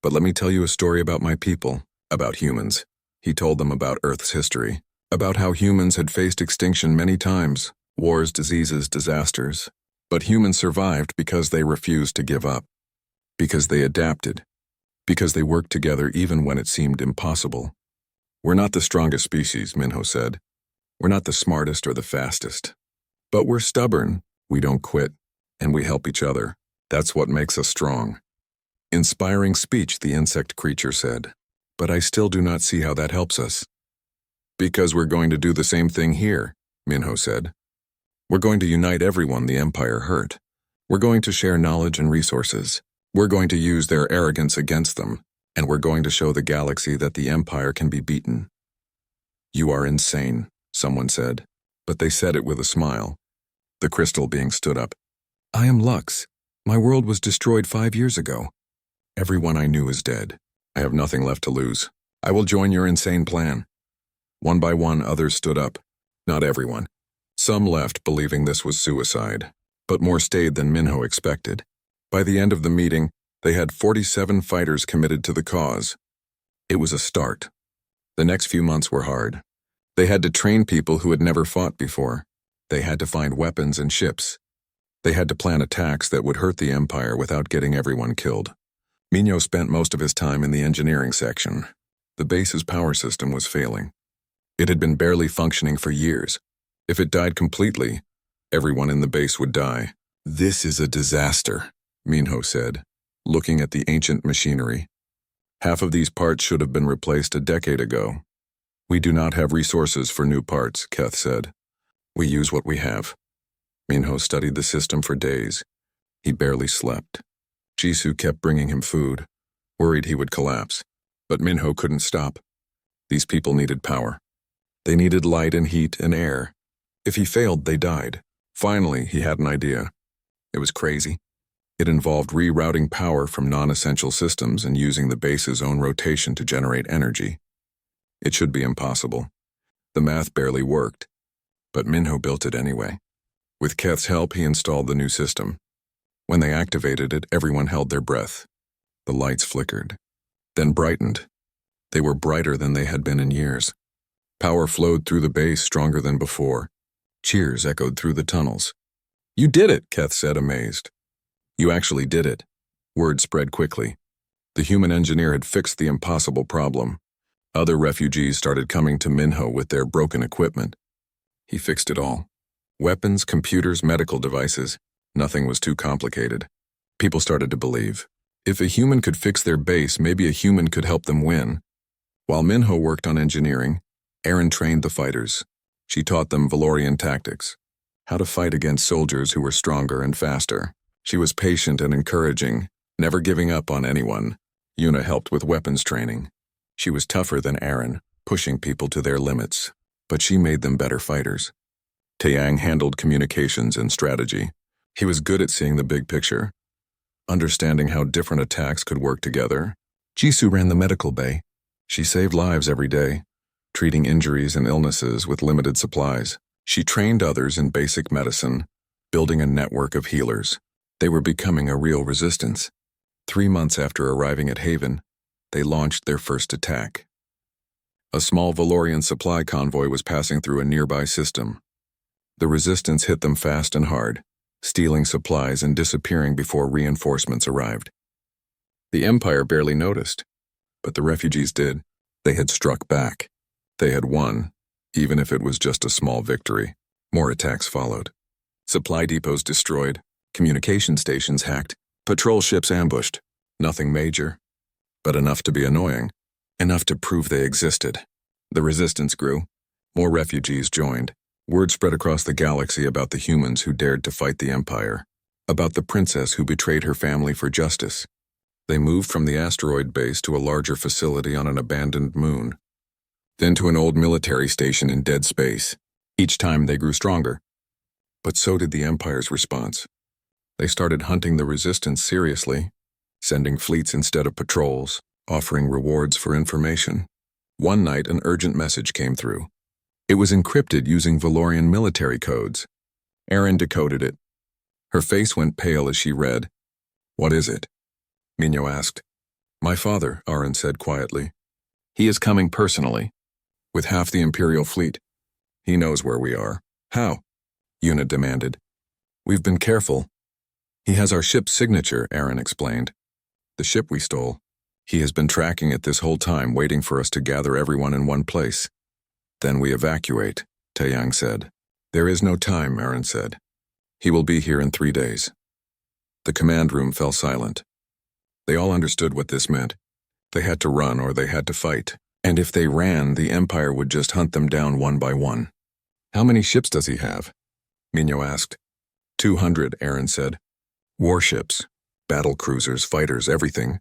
But let me tell you a story about my people, about humans. He told them about Earth's history, about how humans had faced extinction many times, wars, diseases, disasters. But humans survived because they refused to give up, because they adapted, because they worked together even when it seemed impossible. We're not the strongest species, Minho said. We're not the smartest or the fastest. But we're stubborn, we don't quit, and we help each other. That's what makes us strong. Inspiring speech, the insect creature said. But I still do not see how that helps us. Because we're going to do the same thing here, Minho said. We're going to unite everyone the Empire hurt. We're going to share knowledge and resources. We're going to use their arrogance against them, and we're going to show the galaxy that the Empire can be beaten. You are insane, someone said, but they said it with a smile. The crystal being stood up. I am Lux. My world was destroyed 5 years ago. Everyone I knew is dead. I have nothing left to lose. I will join your insane plan. One by one, others stood up. Not everyone. Some left believing this was suicide, but more stayed than Minho expected. By the end of the meeting, they had 47 fighters committed to the cause. It was a start. The next few months were hard. They had to train people who had never fought before. They had to find weapons and ships. They had to plan attacks that would hurt the Empire without getting everyone killed. Minho spent most of his time in the engineering section. The base's power system was failing. It had been barely functioning for years. If it died completely, everyone in the base would die. This is a disaster, Minho said, looking at the ancient machinery. Half of these parts should have been replaced a decade ago. We do not have resources for new parts, Keth said. We use what we have. Minho studied the system for days. He barely slept. Jisoo kept bringing him food, worried he would collapse. But Minho couldn't stop. These people needed power. They needed light and heat and air. If he failed, they died. Finally, he had an idea. It was crazy. It involved rerouting power from non-essential systems and using the base's own rotation to generate energy. It should be impossible. The math barely worked. But Minho built it anyway. With Keth's help, he installed the new system. When they activated it, everyone held their breath. The lights flickered, then brightened. They were brighter than they had been in years. Power flowed through the base stronger than before. Cheers echoed through the tunnels. "You did it," Keth said, amazed. "You actually did it." Word spread quickly. The human engineer had fixed the impossible problem. Other refugees started coming to Minho with their broken equipment. He fixed it all. Weapons, computers, medical devices. Nothing was too complicated. People started to believe. If a human could fix their base, maybe a human could help them win. While Minho worked on engineering, Erin trained the fighters. She taught them Valorian tactics, how to fight against soldiers who were stronger and faster. She was patient and encouraging, never giving up on anyone. Yuna helped with weapons training. She was tougher than Erin, pushing people to their limits, but she made them better fighters. Taeyang handled communications and strategy. He was good at seeing the big picture, understanding how different attacks could work together. Jisoo ran the medical bay. She saved lives every day, treating injuries and illnesses with limited supplies. She trained others in basic medicine, building a network of healers. They were becoming a real resistance. 3 months after arriving at Haven, they launched their first attack. A small Valorian supply convoy was passing through a nearby system. The resistance hit them fast and hard, stealing supplies and disappearing before reinforcements arrived. The Empire barely noticed, but the refugees did. They had struck back. They had won, even if it was just a small victory. More attacks followed. Supply depots destroyed, communication stations hacked, patrol ships ambushed. Nothing major, but enough to be annoying, enough to prove they existed. The resistance grew. More refugees joined. Word spread across the galaxy about the humans who dared to fight the Empire, about the princess who betrayed her family for justice. They moved from the asteroid base to a larger facility on an abandoned moon, then to an old military station in dead space. Each time they grew stronger. But so did the Empire's response. They started hunting the resistance seriously, sending fleets instead of patrols, offering rewards for information. One night, an urgent message came through. It was encrypted using Valorian military codes. Erin decoded it. Her face went pale as she read. "What is it?" Minho asked. "My father," Aaron said quietly. "He is coming personally, with half the Imperial fleet. He knows where we are." "How?" Yuna demanded. "We've been careful. He has our ship's signature," Aaron explained. "The ship we stole. He has been tracking it this whole time, waiting for us to gather everyone in one place. Then we evacuate," Taeyang said. "There is no time," Aaron said. "He will be here in 3 days." The command room fell silent. They all understood what this meant. They had to run or they had to fight. And if they ran, the Empire would just hunt them down one by one. "How many ships does he have?" Minho asked. 200, Aaron said. "Warships, battle cruisers, fighters, everything.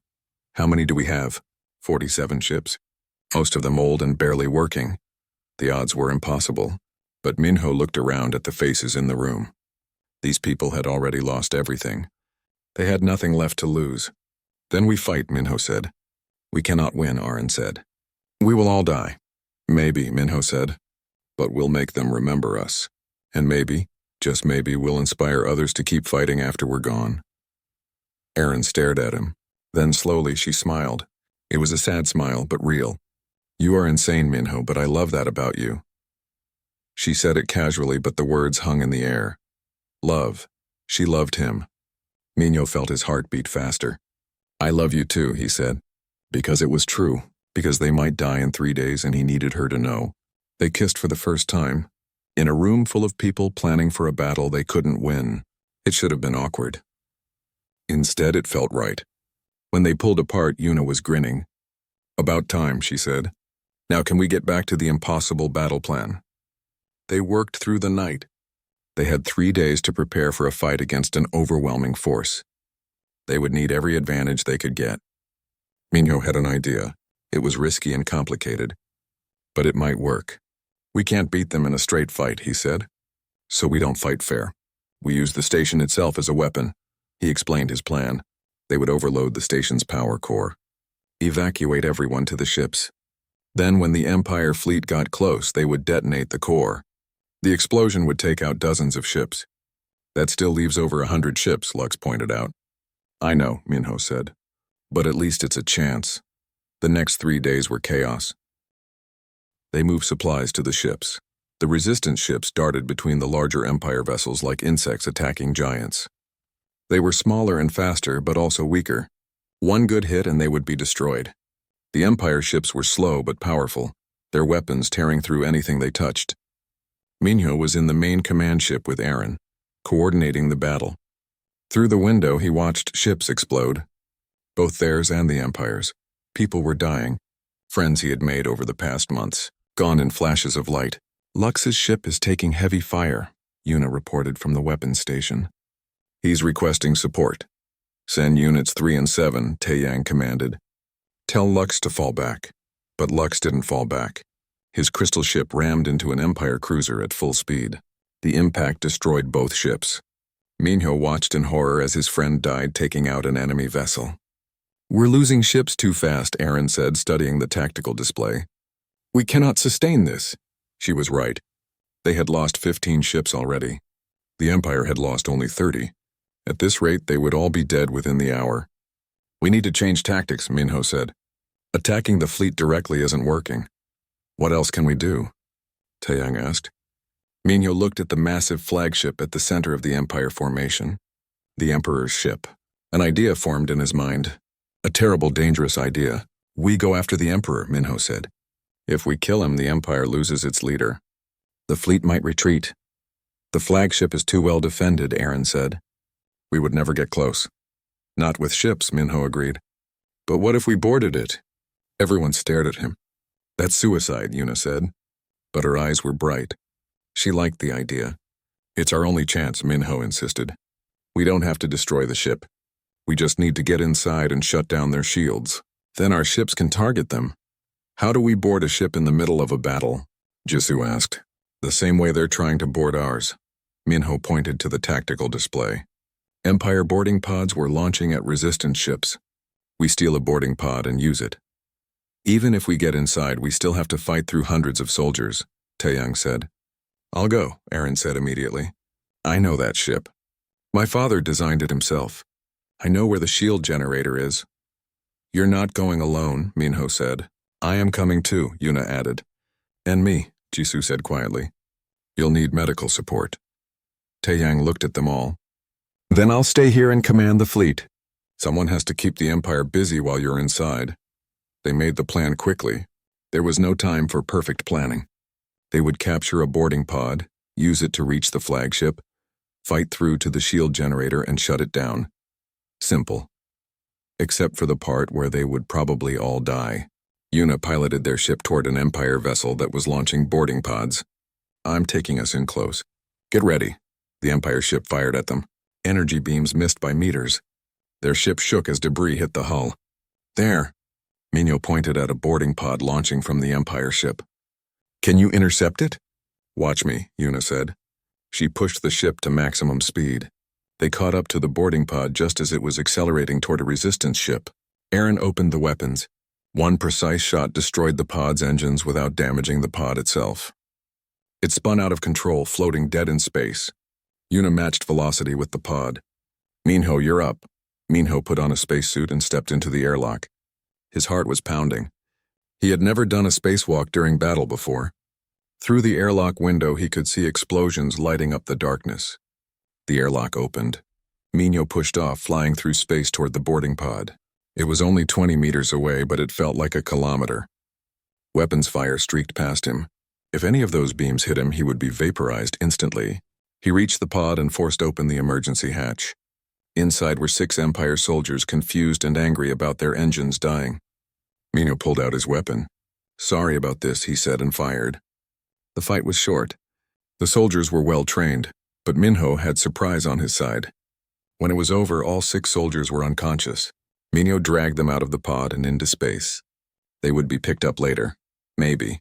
How many do we have?" 47 ships. Most of them old and barely working. The odds were impossible, but Minho looked around at the faces in the room. These people had already lost everything. They had nothing left to lose. "Then we fight," Minho said. "We cannot win," Aaron said. "We will all die." "Maybe," Minho said, "but we'll make them remember us. And maybe, just maybe, we'll inspire others to keep fighting after we're gone." Erin stared at him. Then slowly she smiled. It was a sad smile, but real. "You are insane, Minho, but I love that about you." She said it casually, but the words hung in the air. Love. She loved him. Minho felt his heart beat faster. "I love you too," he said. Because it was true. Because they might die in 3 days and he needed her to know. They kissed for the first time. In a room full of people planning for a battle they couldn't win. It should have been awkward. Instead, it felt right. When they pulled apart, Yuna was grinning. "About time," she said. "Now can we get back to the impossible battle plan?" They worked through the night. They had 3 days to prepare for a fight against an overwhelming force. They would need every advantage they could get. Minho had an idea. It was risky and complicated, but it might work. "We can't beat them in a straight fight," he said. "So we don't fight fair. We use the station itself as a weapon." He explained his plan. They would overload the station's power core. Evacuate everyone to the ships. Then when the Empire fleet got close, they would detonate the core. The explosion would take out dozens of ships. "That still leaves over 100 ships, Lux pointed out. "I know," Minho said. "But at least it's a chance." The next 3 days were chaos. They moved supplies to the ships. The resistance ships darted between the larger Empire vessels like insects attacking giants. They were smaller and faster, but also weaker. One good hit and they would be destroyed. The Empire ships were slow but powerful, their weapons tearing through anything they touched. Minho was in the main command ship with Aaron, coordinating the battle. Through the window, he watched ships explode. Both theirs and the Empire's. People were dying. Friends he had made over the past months, gone in flashes of light. "Lux's ship is taking heavy fire," Yuna reported from the weapons station. "He's requesting support. Send units 3 and 7, Taeyang commanded. Tell Lux to fall back." But Lux didn't fall back. His crystal ship rammed into an Empire cruiser at full speed. The impact destroyed both ships. Minho watched in horror as his friend died taking out an enemy vessel. "We're losing ships too fast," Aaron said, studying the tactical display. "We cannot sustain this." She was right. They had lost 15 ships already. The Empire had lost only 30. At this rate, they would all be dead within the hour. "We need to change tactics," Minho said. "Attacking the fleet directly isn't working." "What else can we do?" Taeyang asked. Minho looked at the massive flagship at the center of the Empire formation. The Emperor's ship. An idea formed in his mind. A terrible, dangerous idea. "We go after the Emperor," Minho said. "If we kill him, the Empire loses its leader. The fleet might retreat." "The flagship is too well defended," Aaron said. "We would never get close." "Not with ships," Minho agreed. "But what if we boarded it?" Everyone stared at him. "That's suicide," Yuna said. But her eyes were bright. She liked the idea. "It's our only chance," Minho insisted. "We don't have to destroy the ship. We just need to get inside and shut down their shields. Then our ships can target them." "How do we board a ship in the middle of a battle?" Jisoo asked. "The same way they're trying to board ours." Minho pointed to the tactical display. Empire boarding pods were launching at resistance ships. "We steal a boarding pod and use it. Even if we get inside, we still have to fight through hundreds of soldiers," Taeyang said. "I'll go," Aaron said immediately. "I know that ship. My father designed it himself. I know where the shield generator is." "You're not going alone," Minho said. "I am coming too," Yuna added. "And me," Jisoo said quietly. "You'll need medical support." Taeyang looked at them all. "Then I'll stay here and command the fleet. Someone has to keep the Empire busy while you're inside." They made the plan quickly. There was no time for perfect planning. They would capture a boarding pod, use it to reach the flagship, fight through to the shield generator and shut it down. Simple. Except for the part where they would probably all die. Yuna piloted their ship toward an Empire vessel that was launching boarding pods. "I'm taking us in close. Get ready." The Empire ship fired at them. Energy beams missed by meters. Their ship shook as debris hit the hull. "There." Minho pointed at a boarding pod launching from the Empire ship. "Can you intercept it?" "Watch me," Yuna said. She pushed the ship to maximum speed. They caught up to the boarding pod just as it was accelerating toward a resistance ship. Aaron opened the weapons. One precise shot destroyed the pod's engines without damaging the pod itself. It spun out of control, floating dead in space. Yuna matched velocity with the pod. "Minho, you're up." Minho put on a spacesuit and stepped into the airlock. His heart was pounding. He had never done a spacewalk during battle before. Through the airlock window, he could see explosions lighting up the darkness. The airlock opened. Minho pushed off, flying through space toward the boarding pod. It was only 20 meters away, but it felt like a kilometer. Weapons fire streaked past him. If any of those beams hit him, he would be vaporized instantly. He reached the pod and forced open the emergency hatch. Inside were 6 Empire soldiers, confused and angry about their engines dying. Minho pulled out his weapon. "Sorry about this," he said, and fired. The fight was short. The soldiers were well trained, but Minho had surprise on his side. When it was over, all 6 soldiers were unconscious. Minho dragged them out of the pod and into space. They would be picked up later. Maybe.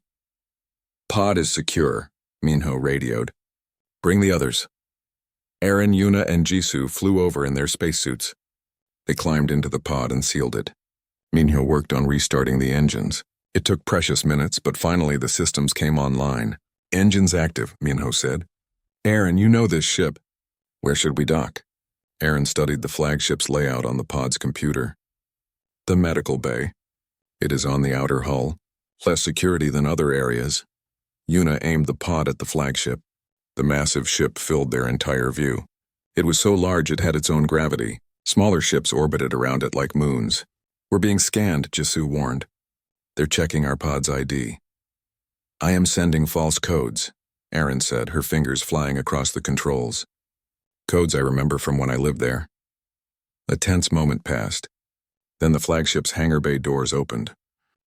"Pod is secure," Minho radioed. "Bring the others." Eren, Yuna, and Jisoo flew over in their spacesuits. They climbed into the pod and sealed it. Minho worked on restarting the engines. It took precious minutes, but finally the systems came online. "Engines active," Minho said. "Eren, you know this ship. Where should we dock?" Eren studied the flagship's layout on the pod's computer. "The medical bay. It is on the outer hull. Less security than other areas." Yuna aimed the pod at the flagship. The massive ship filled their entire view. It was so large it had its own gravity. Smaller ships orbited around it like moons. "We're being scanned," Jisoo warned. "They're checking our pod's ID." "I am sending false codes," Eren said, her fingers flying across the controls. "Codes I remember from when I lived there." A tense moment passed. Then the flagship's hangar bay doors opened.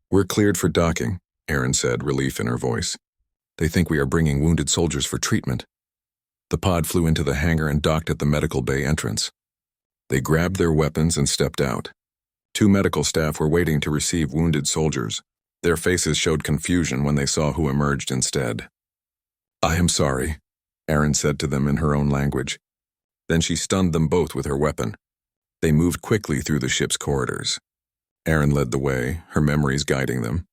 "We're cleared for docking," Eren said, relief in her voice. "They think we are bringing wounded soldiers for treatment." The pod flew into the hangar and docked at the medical bay entrance. They grabbed their weapons and stepped out. 2 medical staff were waiting to receive wounded soldiers. Their faces showed confusion when they saw who emerged instead. "I am sorry," Eren said to them in her own language. Then she stunned them both with her weapon. They moved quickly through the ship's corridors. Eren led the way, her memories guiding them.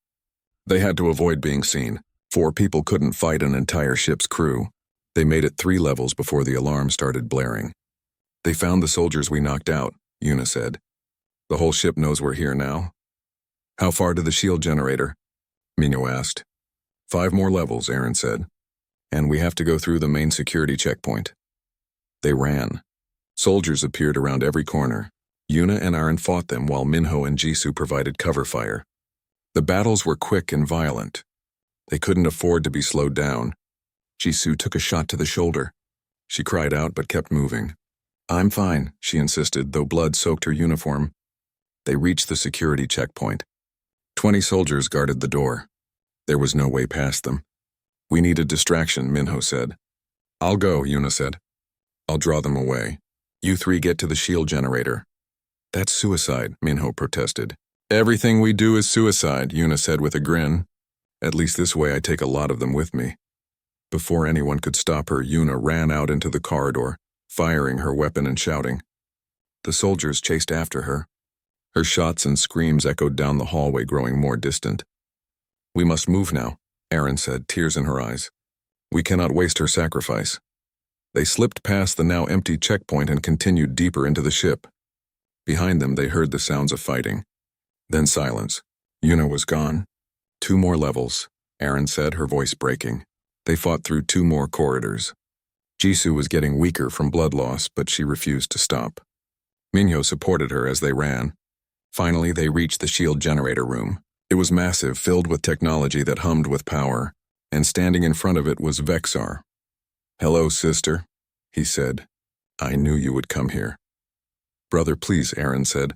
They had to avoid being seen. 4 people couldn't fight an entire ship's crew. They made it 3 levels before the alarm started blaring. "They found the soldiers we knocked out," Yuna said. "The whole ship knows we're here now." "How far to the shield generator?" Minho asked. 5 more levels, Eren said. "And we have to go through the main security checkpoint." They ran. Soldiers appeared around every corner. Yuna and Eren fought them while Minho and Jisoo provided cover fire. The battles were quick and violent. They couldn't afford to be slowed down. Jisoo took a shot to the shoulder. She cried out but kept moving. "I'm fine," she insisted, though blood soaked her uniform. They reached the security checkpoint. 20 soldiers guarded the door. There was no way past them. "We need a distraction," Minho said. "I'll go," Yuna said. "I'll draw them away. You 3 get to the shield generator." "That's suicide," Minho protested. "Everything we do is suicide," Yuna said with a grin. "At least this way I take a lot of them with me." Before anyone could stop her, Yuna ran out into the corridor, firing her weapon and shouting. The soldiers chased after her. Her shots and screams echoed down the hallway, growing more distant. "We must move now," Eren said, tears in her eyes. "We cannot waste her sacrifice." They slipped past the now empty checkpoint and continued deeper into the ship. Behind them they heard the sounds of fighting. Then silence. Yuna was gone. 2 more levels, Eren said, her voice breaking. They fought through 2 more corridors. Jisoo was getting weaker from blood loss, but she refused to stop. Minho supported her as they ran. Finally, they reached the shield generator room. It was massive, filled with technology that hummed with power, and standing in front of it was Vexar. "Hello, sister," he said. "I knew you would come here." "Brother, please," Eren said.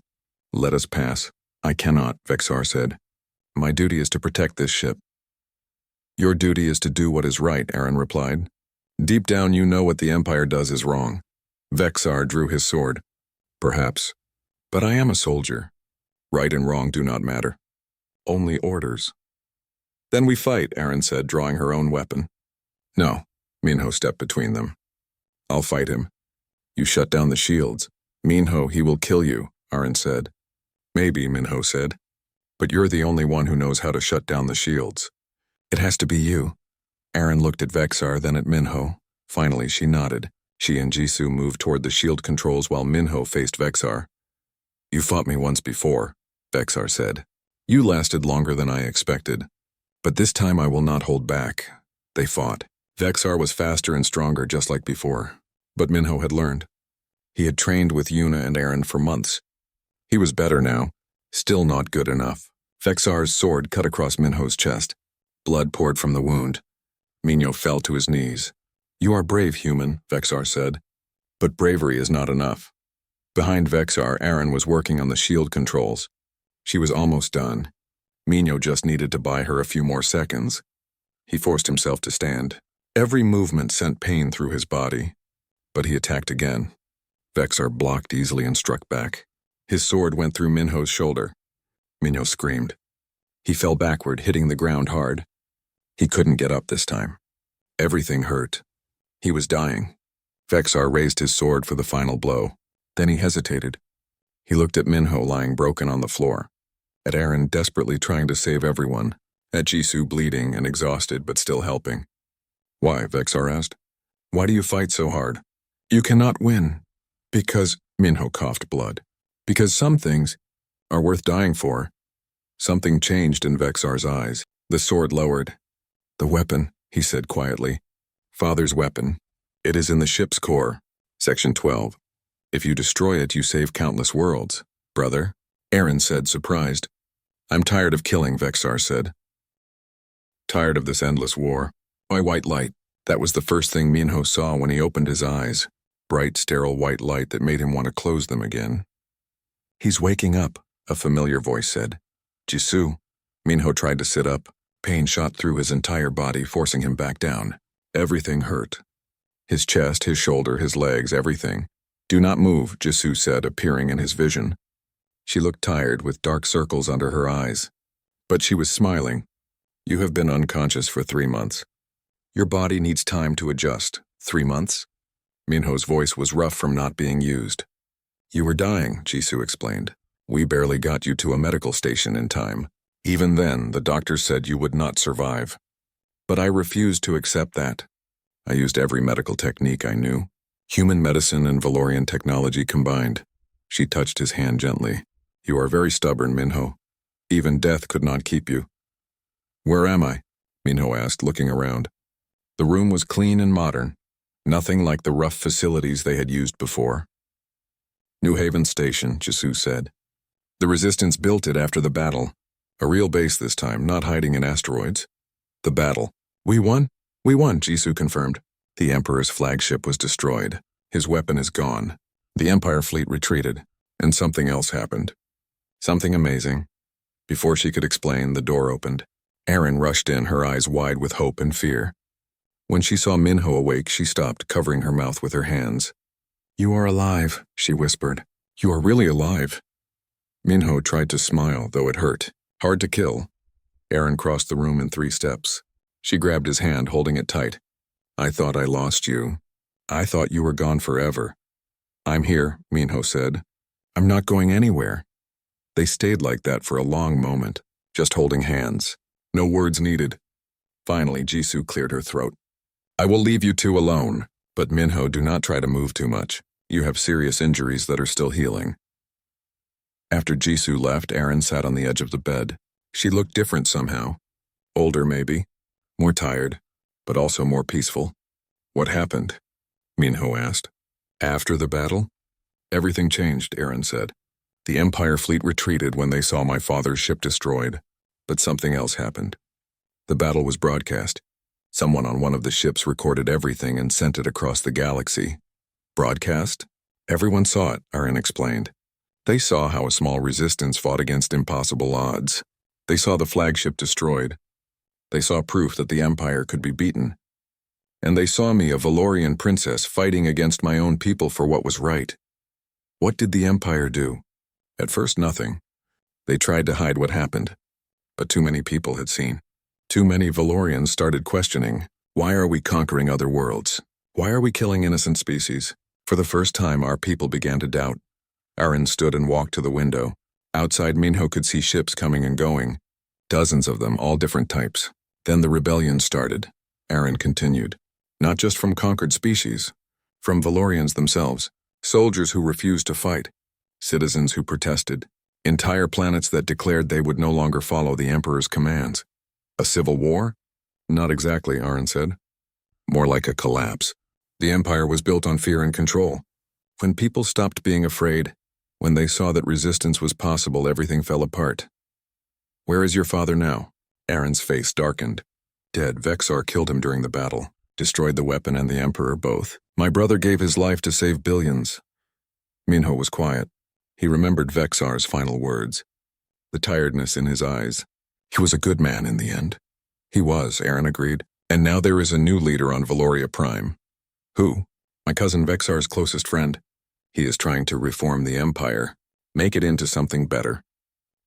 "Let us pass." "I cannot," Vexar said. "My duty is to protect this ship." "Your duty is to do what is right," Eren replied. "Deep down you know what the Empire does is wrong." Vexar drew his sword. "Perhaps. But I am a soldier. Right and wrong do not matter. Only orders." "Then we fight," Eren said, drawing her own weapon. "No," Minho stepped between them. "I'll fight him. You shut down the shields." "Minho, he will kill you," Eren said. "Maybe," Minho said. "But you're the only one who knows how to shut down the shields." "It has to be you." Eren looked at Vexar, then at Minho. Finally, she nodded. She and Jisoo moved toward the shield controls while Minho faced Vexar. "You fought me once before," Vexar said. "You lasted longer than I expected. But this time I will not hold back." They fought. Vexar was faster and stronger just like before. But Minho had learned. He had trained with Yuna and Eren for months. He was better now, still not good enough. Vexar's sword cut across Minho's chest. Blood poured from the wound. Minho fell to his knees. "You are brave, human," Vexar said. "But bravery is not enough." Behind Vexar, Aaron was working on the shield controls. She was almost done. Minho just needed to buy her a few more seconds. He forced himself to stand. Every movement sent pain through his body. But he attacked again. Vexar blocked easily and struck back. His sword went through Minho's shoulder. Minho screamed. He fell backward, hitting the ground hard. He couldn't get up this time. Everything hurt. He was dying. Vexar raised his sword for the final blow. Then he hesitated. He looked at Minho lying broken on the floor, at Aaron desperately trying to save everyone, at Jisoo bleeding and exhausted but still helping. "Why?" Vexar asked. "Why do you fight so hard?" "You cannot win." "Because," Minho coughed blood, "because some things are worth dying for." Something changed in Vexar's eyes. The sword lowered. "The weapon," he said quietly. "Father's weapon. It is in the ship's core. Section 12. If you destroy it, you save countless worlds. Brother," Aaron said, surprised. "I'm tired of killing," Vexar said. "Tired of this endless war." My white light. That was the first thing Minho saw when he opened his eyes. Bright, sterile white light that made him want to close them again. "He's waking up," a familiar voice said. "Jisoo." Minho tried to sit up. Pain shot through his entire body, forcing him back down. Everything hurt. His chest, his shoulder, his legs, everything. "Do not move," Jisoo said, appearing in his vision. She looked tired, with dark circles under her eyes. But she was smiling. "You have been unconscious for 3 months. Your body needs time to adjust." 3 months? Minho's voice was rough from not being used. "You were dying," Jisoo explained. "We barely got you to a medical station in time. Even then, the doctors said you would not survive. But I refused to accept that. I used every medical technique I knew. Human medicine and Valorian technology combined." She touched his hand gently. "You are very stubborn, Minho. Even death could not keep you." "Where am I?" Minho asked, looking around. The room was clean and modern, nothing like the rough facilities they had used before. "New Haven Station," Jisoo said. "The Resistance built it after the battle. A real base this time, not hiding in asteroids." "The battle. We won?" "We won," Jisoo confirmed. "The Emperor's flagship was destroyed. His weapon is gone. The Empire fleet retreated, and something else happened. Something amazing." Before she could explain, the door opened. Aaron rushed in, her eyes wide with hope and fear. When she saw Minho awake, she stopped, covering her mouth with her hands. "You are alive," she whispered. "You are really alive." Minho tried to smile, though it hurt. "Hard to kill." Aaron crossed the room in 3 steps. She grabbed his hand, holding it tight. "I thought I lost you. I thought you were gone forever." "I'm here," Minho said. "I'm not going anywhere." They stayed like that for a long moment, just holding hands. No words needed. Finally, Jisoo cleared her throat. "I will leave you two alone, but Minho, do not try to move too much. You have serious injuries that are still healing." After Jisoo left, Aaron sat on the edge of the bed. She looked different somehow. Older, maybe. More tired, but also more peaceful. "What happened?" Minho asked. "After the battle?" "Everything changed," Aaron said. "The Empire fleet retreated when they saw my father's ship destroyed, but something else happened. The battle was broadcast. Someone on one of the ships recorded everything and sent it across the galaxy." "Broadcast?" "Everyone saw it," Aaron explained. "They saw how a small resistance fought against impossible odds. They saw the flagship destroyed. They saw proof that the Empire could be beaten. And they saw me, a Valorian princess, fighting against my own people for what was right. What did the Empire do? At first, nothing. They tried to hide what happened. But too many people had seen. Too many Valorians started questioning, why are we conquering other worlds? Why are we killing innocent species? For the first time, our people began to doubt. Aaron stood and walked to the window. Outside, Minho could see ships coming and going. Dozens of them, all different types. Then the rebellion started. Aaron continued. Not just from conquered species. From Valorians themselves. Soldiers who refused to fight. Citizens who protested. Entire planets that declared they would no longer follow the Emperor's commands. A civil war? Not exactly, Aaron said. More like a collapse. The Empire was built on fear and control. When people stopped being afraid, when they saw that resistance was possible, everything fell apart. Where is your father now? Aaron's face darkened. Dead. Vexar killed him during the battle, destroyed the weapon and the Emperor both. My brother gave his life to save billions. Minho was quiet. He remembered Vexar's final words, the tiredness in his eyes. He was a good man in the end. He was, Aaron agreed. And now there is a new leader on Valoria Prime. Who? My cousin Vexar's closest friend. He is trying to reform the Empire, make it into something better.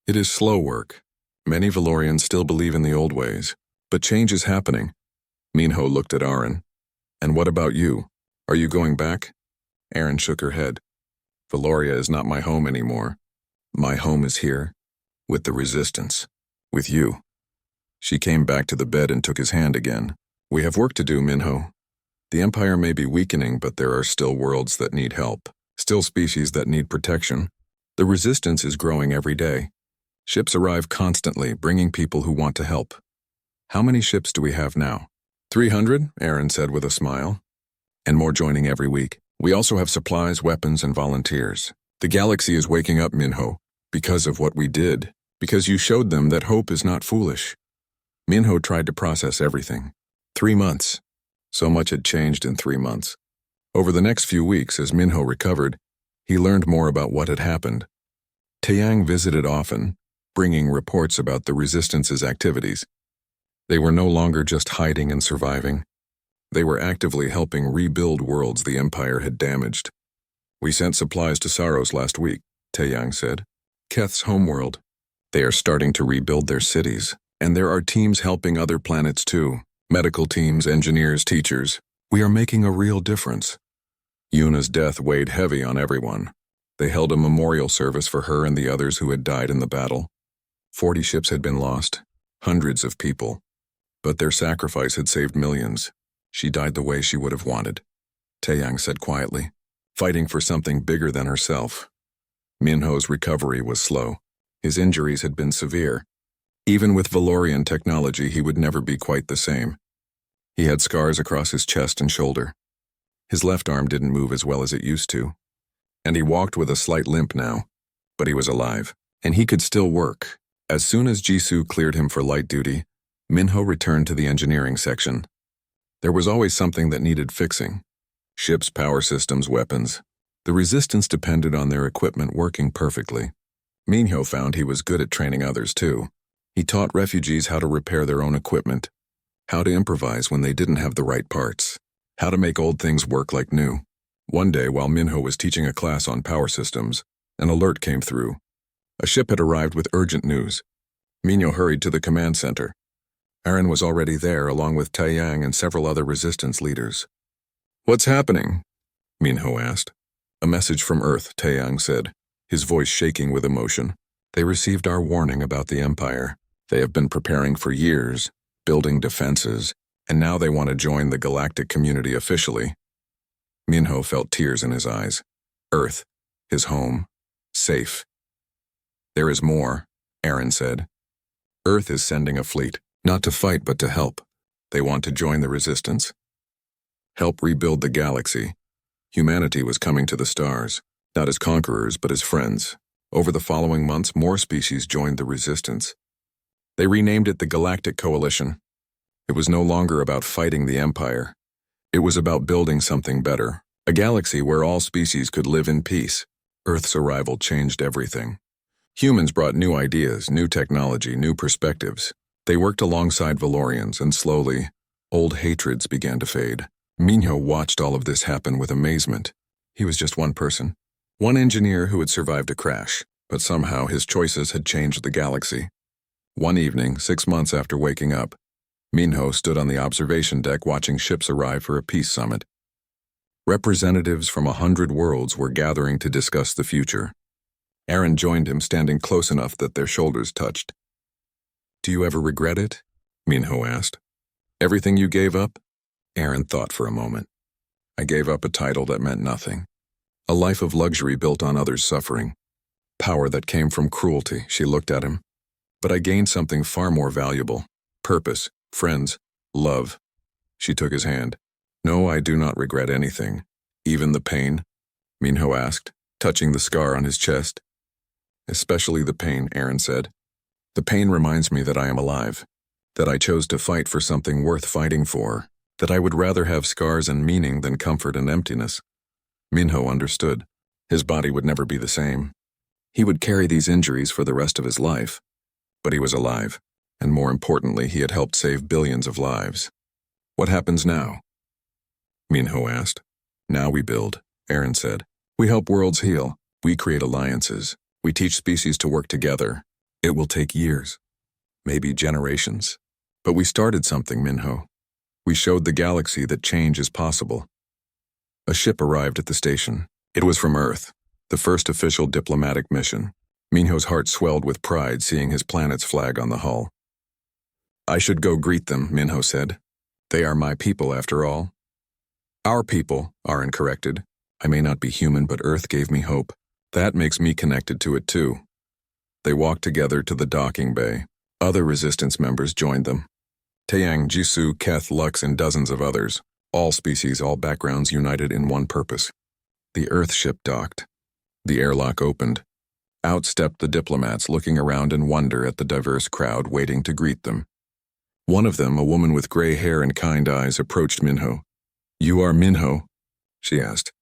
It is slow work. Many Valorians still believe in the old ways, but change is happening. Minho looked at Aaron. And what about you? Are you going back? Aaron shook her head. Valoria is not my home anymore. My home is here, with the Resistance, with you. She came back to the bed and took his hand again. We have work to do, Minho. The Empire may be weakening, but there are still worlds that need help, still species that need protection. The Resistance is growing every day. Ships arrive constantly, bringing people who want to help. How many ships do we have now? 300, Aaron said with a smile. And more joining every week. We also have supplies, weapons, and volunteers. The galaxy is waking up, Minho, because of what we did, because you showed them that hope is not foolish. Minho tried to process everything. 3 months. So much had changed in 3 months. Over the next few weeks, as Minho recovered, he learned more about what had happened. Taeyang visited often, bringing reports about the Resistance's activities. They were no longer just hiding and surviving. They were actively helping rebuild worlds the Empire had damaged. We sent supplies to Saros last week, Taeyang said. Keth's homeworld. They are starting to rebuild their cities, and there are teams helping other planets too. Medical teams, engineers, teachers. We are making a real difference. Yuna's death weighed heavy on everyone. They held a memorial service for her and the others who had died in the battle. 40 ships had been lost, hundreds of people. But their sacrifice had saved millions. She died the way she would have wanted, Taeyang said quietly, fighting for something bigger than herself. Minho's recovery was slow. His injuries had been severe. Even with Valorian technology, he would never be quite the same. He had scars across his chest and shoulder. His left arm didn't move as well as it used to, and he walked with a slight limp now. But he was alive, and he could still work. As soon as Jisoo cleared him for light duty, Minho returned to the engineering section. There was always something that needed fixing. Ships, power systems, weapons. The Resistance depended on their equipment working perfectly. Minho found he was good at training others too. He taught refugees how to repair their own equipment, how to improvise when they didn't have the right parts, how to make old things work like new. One day, while Minho was teaching a class on power systems, an alert came through. A ship had arrived with urgent news. Minho hurried to the command center. Aaron was already there, along with Taeyang and several other Resistance leaders. What's happening? Minho asked. A message from Earth, Taeyang said, his voice shaking with emotion. They received our warning about the Empire. They have been preparing for years, building defenses, and now they want to join the galactic community officially. Minho felt tears in his eyes. Earth, his home, safe. There is more, Aaron said. Earth is sending a fleet, not to fight but to help. They want to join the Resistance. Help rebuild the galaxy. Humanity was coming to the stars, not as conquerors but as friends. Over the following months, more species joined the Resistance. They renamed it the Galactic Coalition. It was no longer about fighting the Empire. It was about building something better, a galaxy where all species could live in peace. Earth's arrival changed everything. Humans brought new ideas, new technology, new perspectives. They worked alongside Valorians, and slowly, old hatreds began to fade. Minho watched all of this happen with amazement. He was just one person, one engineer who had survived a crash, but somehow his choices had changed the galaxy. One evening, 6 months after waking up, Minho stood on the observation deck watching ships arrive for a peace summit. Representatives from 100 worlds were gathering to discuss the future. Aaron joined him, standing close enough that their shoulders touched. Do you ever regret it? Minho asked. Everything you gave up? Aaron thought for a moment. I gave up a title that meant nothing. A life of luxury built on others' suffering. Power that came from cruelty, she looked at him. But I gained something far more valuable. Purpose, friends, love. She took his hand. No, I do not regret anything. Even the pain? Minho asked, touching the scar on his chest. Especially the pain, Aaron said. The pain reminds me that I am alive. that I chose to fight for something worth fighting for, that I would rather have scars and meaning than comfort and emptiness. Minho understood. His body would never be the same. He would carry these injuries for the rest of his life. But he was alive, and more importantly, he had helped save billions of lives. What happens now? Minho asked. Now we build, Aaron said. We help worlds heal. We create alliances. We teach species to work together. It will take years, maybe generations. But we started something, Minho. We showed the galaxy that change is possible. A ship arrived at the station. It was from Earth, the first official diplomatic mission. Minho's heart swelled with pride seeing his planet's flag on the hull. I should go greet them, Minho said. They are my people, after all. Our people, Aaron corrected. I may not be human, but Earth gave me hope. That makes me connected to it too. They walked together to the docking bay. Other resistance members joined them. Taeyang, Jisoo, Keth, Lux, and dozens of others. All species, all backgrounds united in one purpose. The Earth ship docked. The airlock opened. Out stepped the diplomats, looking around in wonder at the diverse crowd waiting to greet them. One of them, a woman with gray hair and kind eyes, approached Minho. You are Minho? She asked.